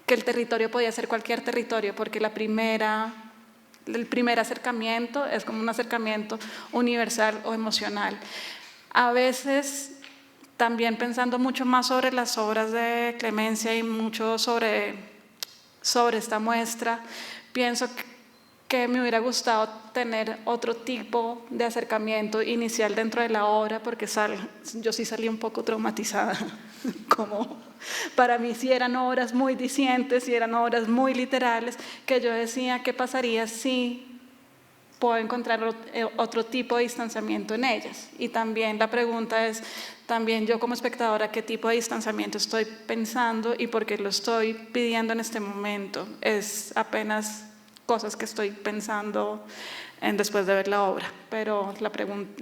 [SPEAKER 2] el territorio podía ser cualquier territorio, porque el primer acercamiento es como un acercamiento universal o emocional. A veces, también pensando mucho más sobre las obras de Clemencia y mucho sobre esta muestra, pienso que me hubiera gustado tener otro tipo de acercamiento inicial dentro de la obra, porque yo sí salí un poco traumatizada. Como para mí sí eran obras muy dicientes y eran obras muy literales, que yo decía, ¿qué pasaría si puedo encontrar otro tipo de distanciamiento en ellas? Y también la pregunta es, también yo como espectadora, ¿qué tipo de distanciamiento estoy pensando y por qué lo estoy pidiendo en este momento? Es apenas cosas que estoy pensando después de ver la obra, pero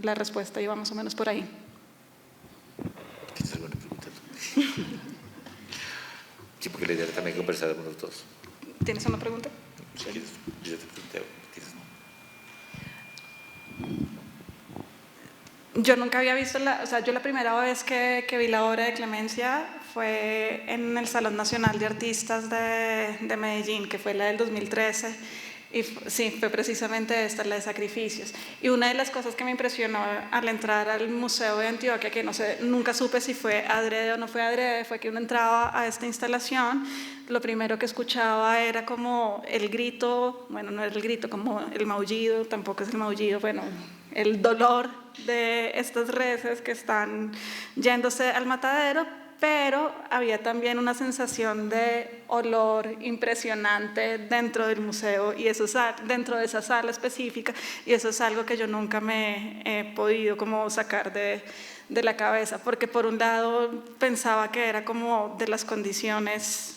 [SPEAKER 2] la respuesta iba más o menos por ahí.
[SPEAKER 3] ¿Tienes alguna pregunta? Sí, porque la idea era también conversar con los dos.
[SPEAKER 2] ¿Tienes una pregunta?
[SPEAKER 3] Si quieres, yo te pregunté.
[SPEAKER 2] Yo nunca había visto yo la primera vez que vi la obra de Clemencia fue en el Salón Nacional de Artistas de Medellín, que fue la del 2013, y sí, fue precisamente esta, la de Sacrificios. Y una de las cosas que me impresionó al entrar al Museo de Antioquia, que no sé, nunca supe si fue adrede o no fue adrede, fue que uno entraba a esta instalación, lo primero que escuchaba era como el grito, bueno, no era el grito, como el maullido, tampoco es el maullido, bueno, el dolor de estas reses que están yéndose al matadero, pero había también una sensación de olor impresionante dentro del museo, y eso es dentro de esa sala específica, y eso es algo que yo nunca me he podido como sacar de la cabeza, porque por un lado pensaba que era como de las condiciones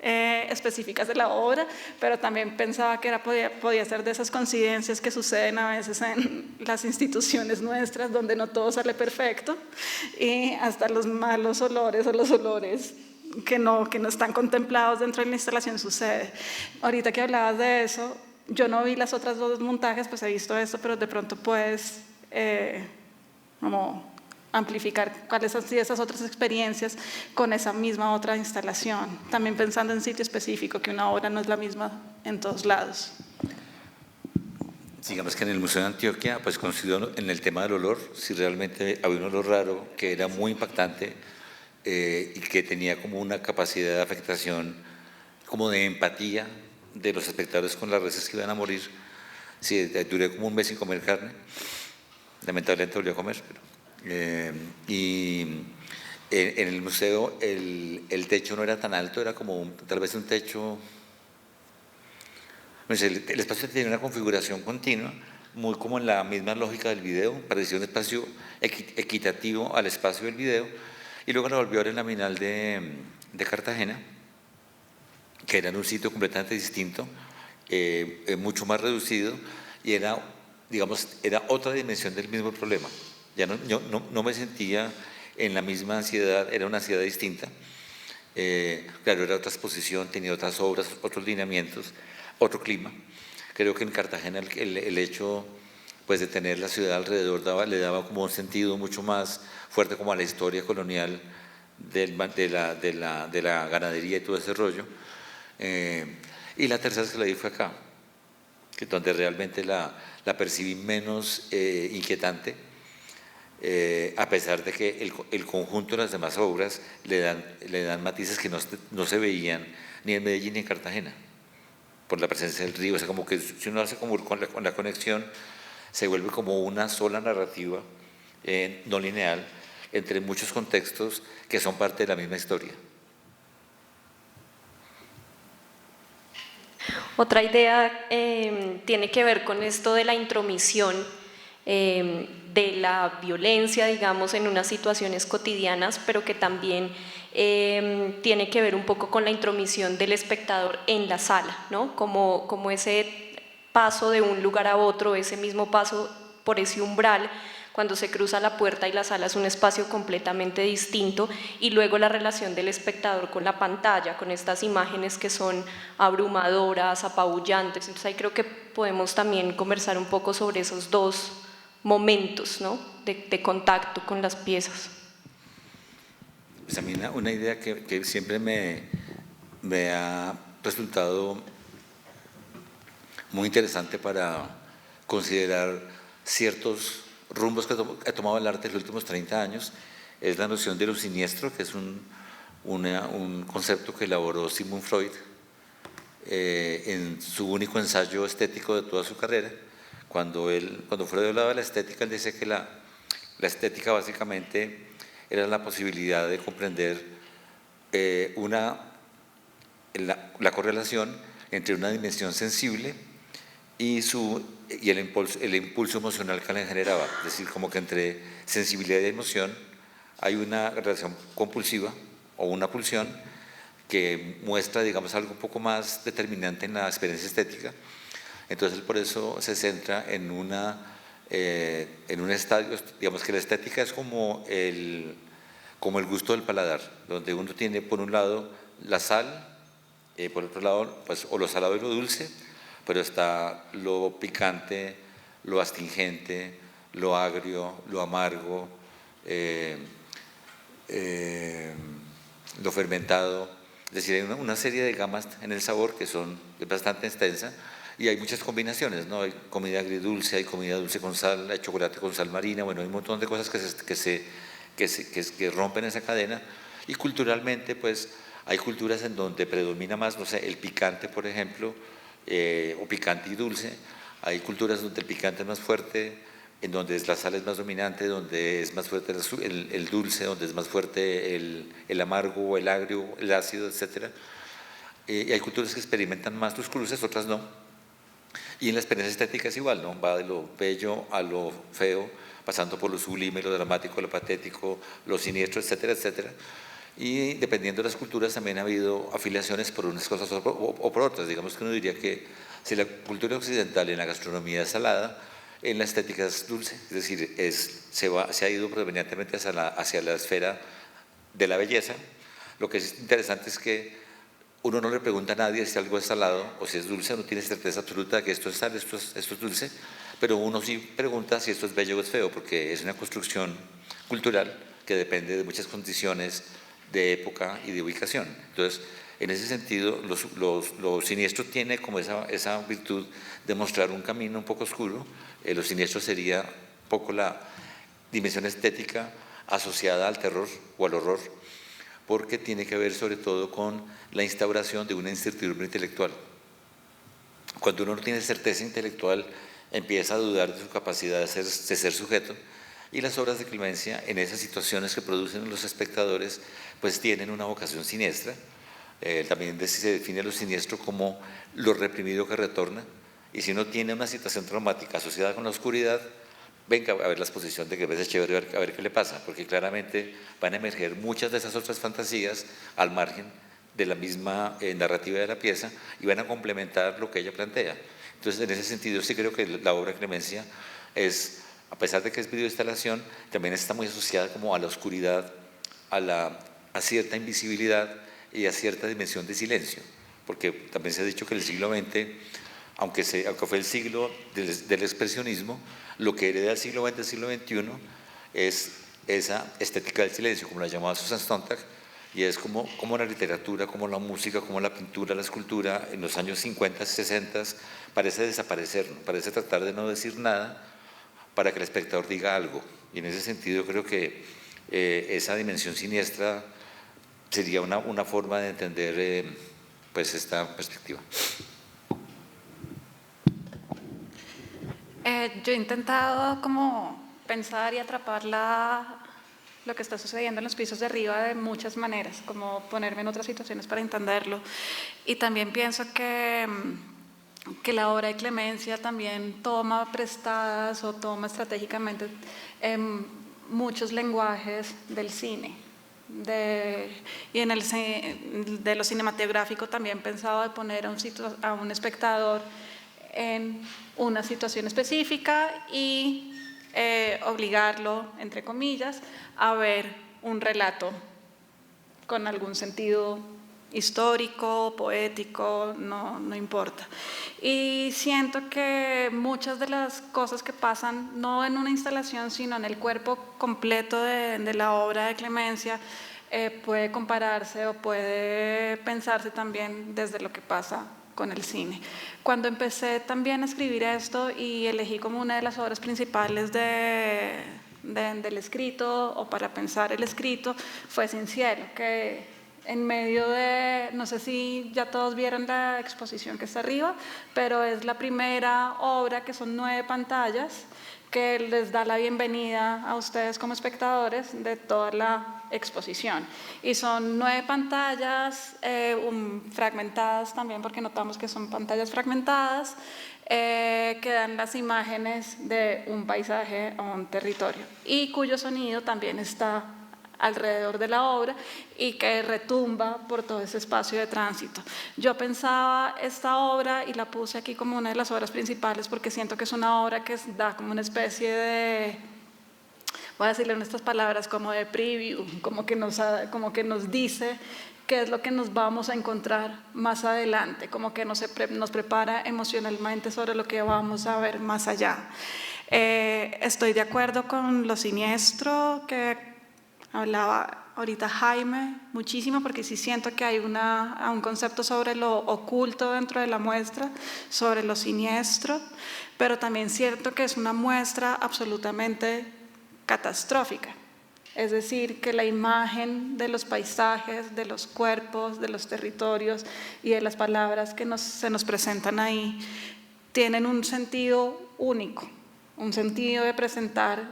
[SPEAKER 2] específicas de la obra, pero también pensaba que podía ser de esas coincidencias que suceden a veces en las instituciones nuestras, donde no todo sale perfecto, y hasta los malos olores o los olores que no están contemplados dentro de la instalación sucede. Ahorita que hablabas de eso, yo no vi las otras dos montajes, pues he visto esto, pero de pronto puedes como amplificar cuáles han sido esas otras experiencias con esa misma otra instalación, también pensando en sitio específico, que una obra no es la misma en todos lados.
[SPEAKER 3] Digamos que en el Museo de Antioquia, pues coincidió en el tema del olor, si realmente había un olor raro que era muy impactante y que tenía como una capacidad de afectación, como de empatía de los espectadores con las reses que iban a morir. Sí, duré como un mes sin comer carne, lamentablemente volví a comer, pero y en el museo el techo no era tan alto, era como tal vez un techo, el espacio tenía una configuración continua, muy como en la misma lógica del video, parecía un espacio equitativo al espacio del video, y luego la volvió a ver en la Bienal de Cartagena, que era en un sitio completamente distinto, mucho más reducido, y era, digamos, era otra dimensión del mismo problema. Ya no me sentía en la misma ansiedad, era una ansiedad distinta. Claro, era otra exposición, tenía otras obras, otros lineamientos, otro clima. Creo que en Cartagena el hecho pues, de tener la ciudad alrededor le daba como un sentido mucho más fuerte como a la historia colonial de la ganadería y todo ese rollo. Y la tercera vez que la vi fue acá, que donde realmente la percibí menos inquietante, a pesar de que el conjunto de las demás obras le dan matices que no se veían ni en Medellín ni en Cartagena, por la presencia del río, o sea, como que si uno hace como con la conexión, se vuelve como una sola narrativa no lineal entre muchos contextos que son parte de la misma historia.
[SPEAKER 1] Otra idea tiene que ver con esto de la intromisión, de la violencia, digamos, en unas situaciones cotidianas, pero que también tiene que ver un poco con la intromisión del espectador en la sala, ¿no? Como ese paso de un lugar a otro, ese mismo paso por ese umbral, cuando se cruza la puerta y la sala es un espacio completamente distinto, y luego la relación del espectador con la pantalla, con estas imágenes que son abrumadoras, apabullantes. Entonces ahí creo que podemos también conversar un poco sobre esos dos momentos, ¿no?, de contacto con las piezas.
[SPEAKER 3] Pues a mí una idea que siempre me ha resultado muy interesante para considerar ciertos rumbos que ha tomado el arte en los últimos 30 años es la noción de lo siniestro, que es un concepto que elaboró Sigmund Freud en su único ensayo estético de toda su carrera. Cuando Freud hablaba de la estética, él decía que la estética básicamente era la posibilidad de comprender la correlación entre una dimensión sensible y el impulso emocional que le generaba. Es decir, como que entre sensibilidad y emoción hay una relación compulsiva o una pulsión que muestra, digamos, algo un poco más determinante en la experiencia estética. Entonces, por eso se centra en un estadio, digamos que la estética es como el gusto del paladar, donde uno tiene por un lado la sal, por otro lado, pues, o lo salado y lo dulce, pero está lo picante, lo astringente, lo agrio, lo amargo, lo fermentado. Es decir, hay una serie de gamas en el sabor que es bastante extensa y hay muchas combinaciones, ¿no? Hay comida agridulce, hay comida dulce con sal, hay chocolate con sal marina, bueno, hay un montón de cosas que rompen esa cadena. Y culturalmente, pues, hay culturas en donde predomina más, no sé, el picante, por ejemplo, o picante y dulce. Hay culturas donde el picante es más fuerte, en donde la sal es más dominante, donde es más fuerte el dulce, donde es más fuerte el amargo, el agrio, el ácido, etc. Y hay culturas que experimentan más los cruces, otras no. Y en la experiencia estética es igual, ¿no? Va de lo bello a lo feo, pasando por lo sublime, lo dramático, lo patético, lo siniestro, etcétera, etcétera. Y dependiendo de las culturas también ha habido afiliaciones por unas cosas o por otras. Digamos que uno diría que si la cultura occidental en la gastronomía es salada, en la estética es dulce. Es decir, se ha ido predominantemente hacia la esfera de la belleza. Lo que es interesante es que uno no le pregunta a nadie si algo es salado o si es dulce, no tiene certeza absoluta de que esto es sal, esto es dulce, pero uno sí pregunta si esto es bello o es feo, porque es una construcción cultural que depende de muchas condiciones de época y de ubicación. Entonces, en ese sentido, lo siniestro tiene como esa virtud de mostrar un camino un poco oscuro. Lo siniestro sería un poco la dimensión estética asociada al terror o al horror, porque tiene que ver sobre todo con la instauración de una incertidumbre intelectual. Cuando uno no tiene certeza intelectual, empieza a dudar de su capacidad de ser sujeto, y las obras de Clemencia, en esas situaciones que producen los espectadores, pues tienen una vocación siniestra. También se define lo siniestro como lo reprimido que retorna, y si uno tiene una situación traumática asociada con la oscuridad, venga a ver la exposición de Clemencia Echeverri a ver qué le pasa, porque claramente van a emerger muchas de esas otras fantasías al margen de la misma narrativa de la pieza y van a complementar lo que ella plantea. Entonces, en ese sentido, sí creo que la obra de Clemencia es, a pesar de que es videoinstalación, también está muy asociada como a la oscuridad, a cierta invisibilidad y a cierta dimensión de silencio, porque también se ha dicho que el siglo XX, aunque fue el siglo del expresionismo, lo que hereda el siglo XX, el siglo XXI, es esa estética del silencio, como la llamaba Susan Sontag, y es como la literatura, como la música, como la pintura, la escultura, en los años 50, 60, parece desaparecer, ¿no? Parece tratar de no decir nada para que el espectador diga algo. Y en ese sentido creo que esa dimensión siniestra sería una forma de entender pues esta perspectiva.
[SPEAKER 2] Yo he intentado como pensar y atrapar lo que está sucediendo en los pisos de arriba de muchas maneras, como ponerme en otras situaciones para entenderlo. Y también pienso que la obra de Clemencia también toma prestadas o toma estratégicamente muchos lenguajes del cine. Y de lo cinematográfico también pensado de poner a un espectador en una situación específica y obligarlo, entre comillas, a ver un relato con algún sentido histórico, poético, no importa. Y siento que muchas de las cosas que pasan, no en una instalación, sino en el cuerpo completo de la obra de Clemencia, puede compararse o puede pensarse también desde lo que pasa con el cine. Cuando empecé también a escribir esto y elegí como una de las obras principales del escrito o para pensar el escrito, fue Sin Cielo, que en medio de, no sé si ya todos vieron la exposición que está arriba, pero es la primera obra que son 9 pantallas que les da la bienvenida a ustedes como espectadores de toda la exposición. Y son 9 pantallas fragmentadas también, porque notamos que son pantallas fragmentadas, que dan las imágenes de un paisaje o un territorio, y cuyo sonido también está alrededor de la obra y que retumba por todo ese espacio de tránsito. Yo pensaba esta obra y la puse aquí como una de las obras principales porque siento que es una obra que da como una especie de, voy a decirle en estas palabras, como de preview, como que nos dice qué es lo que nos vamos a encontrar más adelante, como que nos prepara emocionalmente sobre lo que vamos a ver más allá. Estoy de acuerdo con lo siniestro que hablaba ahorita Jaime muchísimo, porque sí siento que hay un concepto sobre lo oculto dentro de la muestra, sobre lo siniestro, pero también siento que es una muestra absolutamente catastrófica. Es decir, que la imagen de los paisajes, de los cuerpos, de los territorios y de las palabras que se nos presentan ahí tienen un sentido único, un sentido de presentar,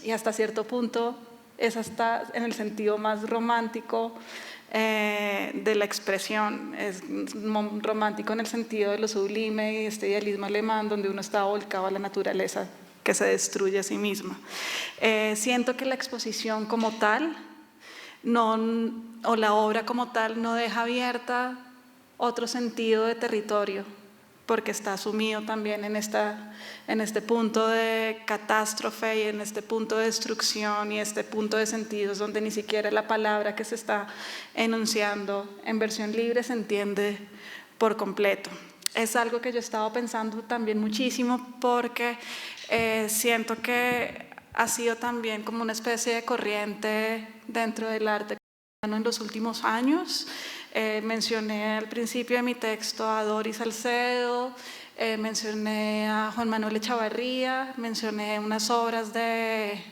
[SPEAKER 2] y hasta cierto punto es hasta en el sentido más romántico de la expresión. Es romántico en el sentido de lo sublime y este idealismo alemán donde uno está volcado a la naturaleza que se destruye a sí misma. Siento que la exposición como tal o la obra como tal no deja abierta otro sentido de territorio, porque está sumido también en este punto de catástrofe y en este punto de destrucción y este punto de sentidos donde ni siquiera la palabra que se está enunciando en versión libre se entiende por completo. Es algo que yo he estado pensando también muchísimo porque siento que ha sido también como una especie de corriente dentro del arte en los últimos años. Mencioné al principio de mi texto a Doris Salcedo, mencioné a Juan Manuel Echavarría, mencioné unas obras de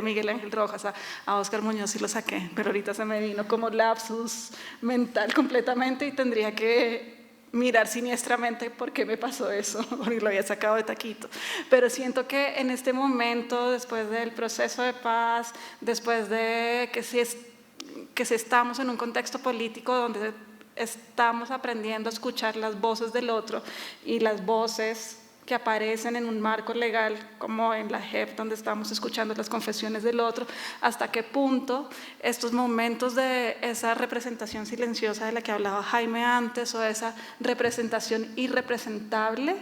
[SPEAKER 2] Miguel Ángel Rojas, a Óscar Muñoz sí lo saqué, pero ahorita se me vino como lapsus mental completamente y tendría que mirar siniestramente por qué me pasó eso, porque lo había sacado de taquito. Pero siento que en este momento, después del proceso de paz, después de que si estamos en un contexto político donde estamos aprendiendo a escuchar las voces del otro y las voces que aparecen en un marco legal como en la JEP, donde estamos escuchando las confesiones del otro, hasta qué punto estos momentos de esa representación silenciosa de la que hablaba Jaime antes o esa representación irrepresentable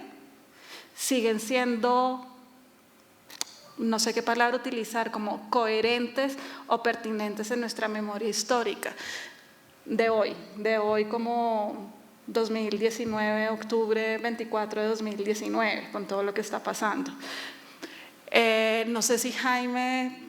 [SPEAKER 2] siguen siendo, no sé qué palabra utilizar, como coherentes o pertinentes en nuestra memoria histórica de hoy como 2019, octubre 24 de 2019, con todo lo que está pasando. No sé si Jaime,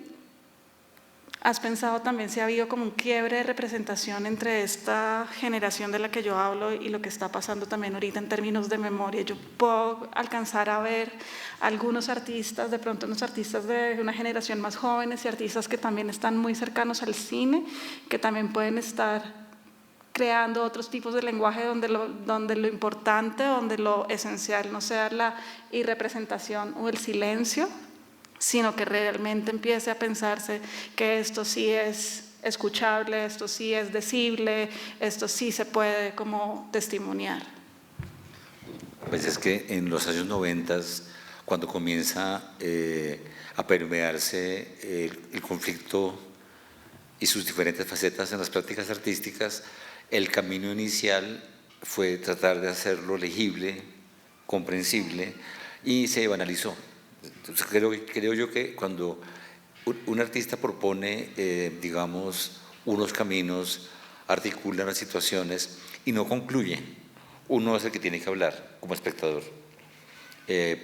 [SPEAKER 2] has pensado también si ha habido como un quiebre de representación entre esta generación de la que yo hablo y lo que está pasando también ahorita en términos de memoria. Yo puedo alcanzar a ver algunos artistas, de pronto unos artistas de una generación más jóvenes y artistas que también están muy cercanos al cine, que también pueden estar creando otros tipos de lenguaje donde lo importante, donde lo esencial no sea la irrepresentación o el silencio, sino que realmente empiece a pensarse que esto sí es escuchable, esto sí es decible, esto sí se puede como testimoniar.
[SPEAKER 3] Pues es que en los años 90, cuando comienza a permearse el conflicto y sus diferentes facetas en las prácticas artísticas, el camino inicial fue tratar de hacerlo legible, comprensible, y se banalizó. Entonces creo yo que cuando un artista propone, digamos, unos caminos, articula unas situaciones y no concluye, uno es el que tiene que hablar como espectador.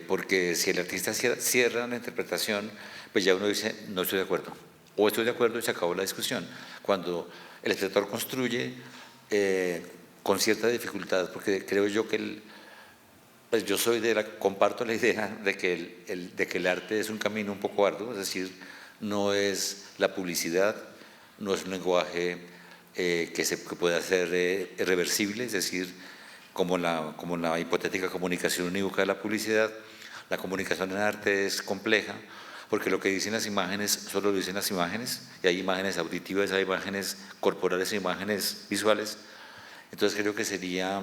[SPEAKER 3] Porque si el artista cierra la interpretación, pues ya uno dice, no estoy de acuerdo, o estoy de acuerdo y se acabó la discusión. Cuando el espectador construye con cierta dificultad, porque creo yo que pues yo comparto la idea de que el arte es un camino un poco arduo, es decir, no es la publicidad, no es un lenguaje que pueda ser irreversible, es decir, como la hipotética comunicación unívoca de la publicidad. La comunicación en arte es compleja, porque lo que dicen las imágenes solo lo dicen las imágenes, y hay imágenes auditivas, hay imágenes corporales, hay imágenes visuales. Entonces creo que sería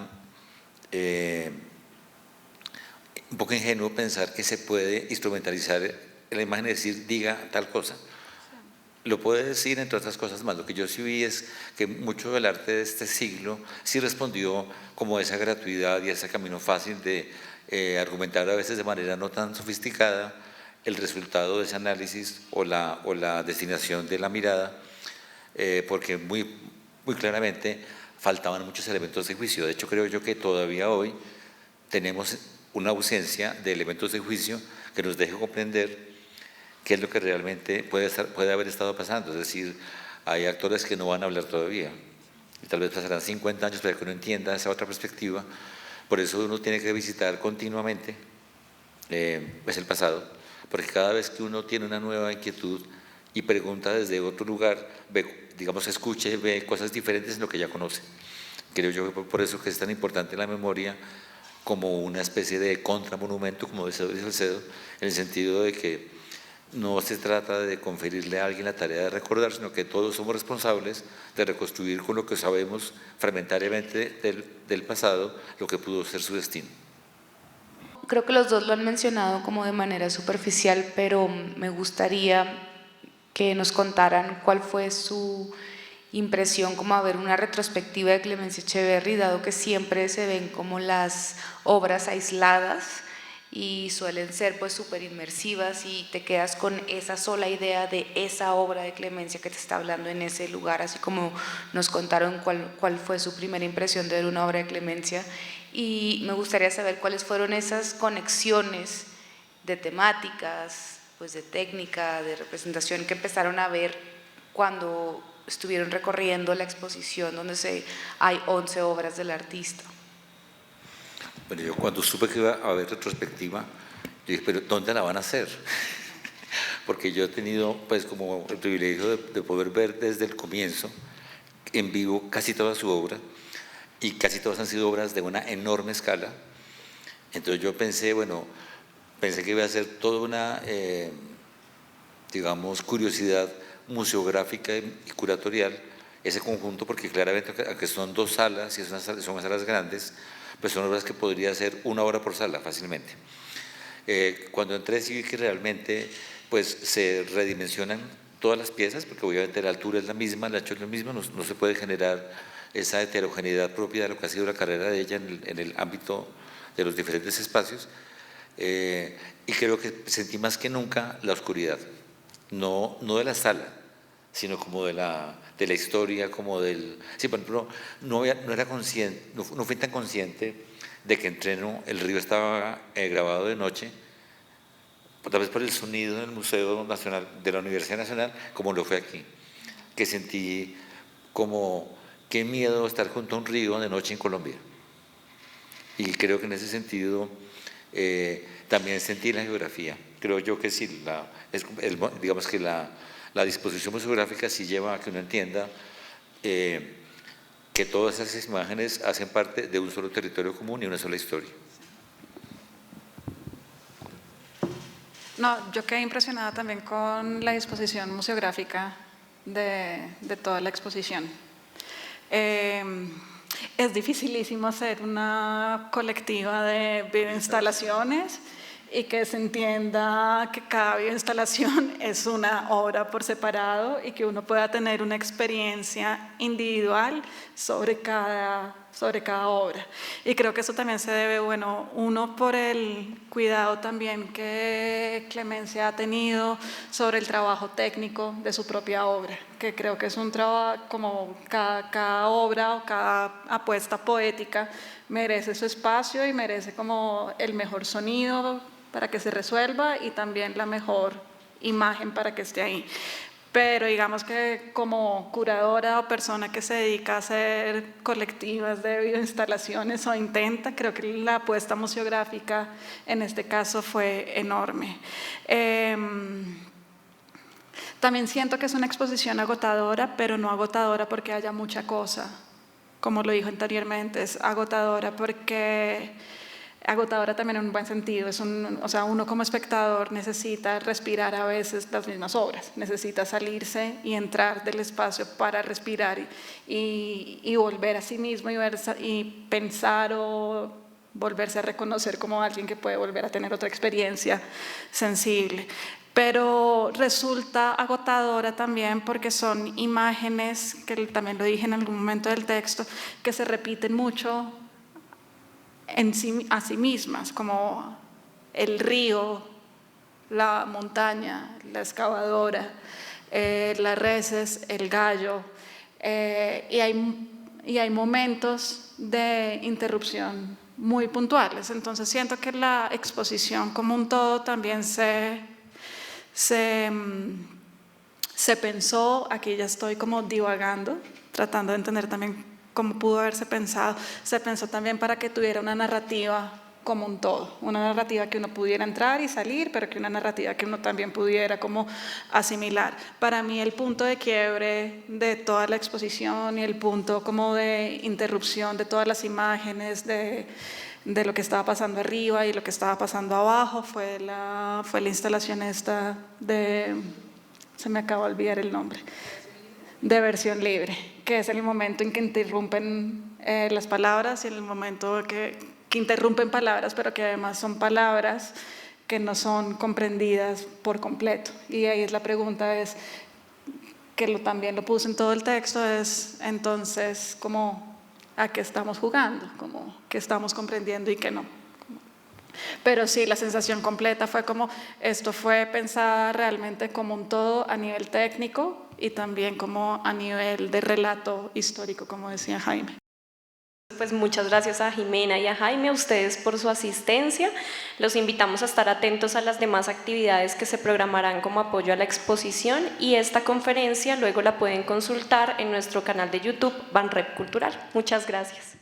[SPEAKER 3] un poco ingenuo pensar que se puede instrumentalizar la imagen y decir, diga tal cosa. Lo puede decir, entre otras cosas más. Lo que yo sí vi es que mucho del arte de este siglo sí respondió como esa gratuidad y ese camino fácil de argumentar a veces de manera no tan sofisticada el resultado de ese análisis o la destinación de la mirada, porque muy claramente faltaban muchos elementos de juicio. De hecho, creo yo que todavía hoy tenemos una ausencia de elementos de juicio que nos deje comprender qué es lo que realmente puede haber estado pasando. Es decir, hay actores que no van a hablar todavía, y tal vez pasarán 50 años para que uno entienda esa otra perspectiva. Por eso uno tiene que visitar continuamente pues el pasado, porque cada vez que uno tiene una nueva inquietud y pregunta desde otro lugar, digamos, escuche, ve cosas diferentes en lo que ya conoce. Creo yo que por eso que es tan importante la memoria como una especie de contramonumento, como dice Salcedo, en el sentido de que no se trata de conferirle a alguien la tarea de recordar, sino que todos somos responsables de reconstruir con lo que sabemos fragmentariamente del pasado lo que pudo ser su destino.
[SPEAKER 4] Creo que los dos lo han mencionado como de manera superficial, pero me gustaría que nos contaran cuál fue su impresión como a ver una retrospectiva de Clemencia Echeverry, dado que siempre se ven como las obras aisladas y suelen ser pues súper inmersivas y te quedas con esa sola idea de esa obra de Clemencia que te está hablando en ese lugar, así como nos contaron cuál fue su primera impresión de ver una obra de Clemencia. Y me gustaría saber cuáles fueron esas conexiones de temáticas, pues de técnica, de representación que empezaron a ver cuando estuvieron recorriendo la exposición donde hay 11 obras del artista.
[SPEAKER 3] Bueno, yo cuando supe que iba a haber retrospectiva, yo dije, pero ¿dónde la van a hacer? Porque yo he tenido pues como el privilegio de poder ver desde el comienzo en vivo casi toda su obra, y casi todas han sido obras de una enorme escala. Entonces yo pensé que iba a ser toda una, digamos, curiosidad museográfica y curatorial ese conjunto, porque claramente, aunque son dos salas y son salas grandes, pues son obras que podría ser una obra por sala fácilmente. Cuando entré sí vi que realmente pues se redimensionan todas las piezas, porque obviamente la altura es la misma, el ancho es lo mismo, no se puede generar esa heterogeneidad propia de lo que ha sido la carrera de ella en el ámbito de los diferentes espacios. Y creo que sentí más que nunca la oscuridad, no de la sala, sino como de la historia, como del… Sí, por ejemplo, no fui tan consciente de que en Treno el río estaba grabado de noche, tal vez por el sonido del Museo Nacional, de la Universidad Nacional, como lo fue aquí, que sentí como… Qué miedo estar junto a un río de noche en Colombia. Y creo que en ese sentido también sentí la geografía. Creo yo que sí, digamos que la disposición museográfica sí lleva a que uno entienda que que todas esas imágenes hacen parte de un solo territorio común y una sola historia.
[SPEAKER 2] No, yo quedé impresionada también con la disposición museográfica de toda la exposición. Es dificilísimo hacer una colectiva de videoinstalaciones y que se entienda que cada videoinstalación es una obra por separado y que uno pueda tener una experiencia individual sobre cada obra. Y creo que eso también se debe, bueno, uno por el cuidado también que Clemencia ha tenido sobre el trabajo técnico de su propia obra, que creo que es un trabajo, como cada obra o cada apuesta poética merece su espacio y merece como el mejor sonido para que se resuelva y también la mejor imagen para que esté ahí. Pero digamos que como curadora o persona que se dedica a hacer colectivas de videoinstalaciones o intenta, creo que la apuesta museográfica en este caso fue enorme. También siento que es una exposición agotadora, pero no agotadora porque haya mucha cosa. Como lo dijo anteriormente, es agotadora porque agotadora también en un buen sentido, o sea, uno como espectador necesita respirar a veces las mismas obras, necesita salirse y entrar del espacio para respirar y volver a sí mismo y pensar o volverse a reconocer como alguien que puede volver a tener otra experiencia sensible. Pero resulta agotadora también porque son imágenes, que también lo dije en algún momento del texto, que se repiten mucho a sí mismas, como el río, la montaña, la excavadora, las reses, el gallo, y hay momentos de interrupción muy puntuales. Entonces siento que la exposición como un todo también se pensó, aquí ya estoy como divagando, tratando de entender también cómo pudo haberse pensado, se pensó también para que tuviera una narrativa como un todo, una narrativa que uno pudiera entrar y salir, pero que una narrativa que uno también pudiera como asimilar. Para mí el punto de quiebre de toda la exposición y el punto como de interrupción de todas las imágenes de lo que estaba pasando arriba y lo que estaba pasando abajo fue la instalación esta de, se me acaba de olvidar el nombre, de versión libre, que es el momento en que interrumpen las palabras y el momento que interrumpen palabras, pero que además son palabras que no son comprendidas por completo. Y ahí es la pregunta, es que también lo puse en todo el texto, es entonces como a qué estamos jugando, como qué estamos comprendiendo y qué no. Pero sí, la sensación completa fue como esto fue pensada realmente como un todo a nivel técnico y también como a nivel de relato histórico, como decía Jaime.
[SPEAKER 1] Pues muchas gracias a Jimena y a Jaime, a ustedes por su asistencia. Los invitamos a estar atentos a las demás actividades que se programarán como apoyo a la exposición y esta conferencia luego la pueden consultar en nuestro canal de YouTube Banrep Cultural. Muchas gracias.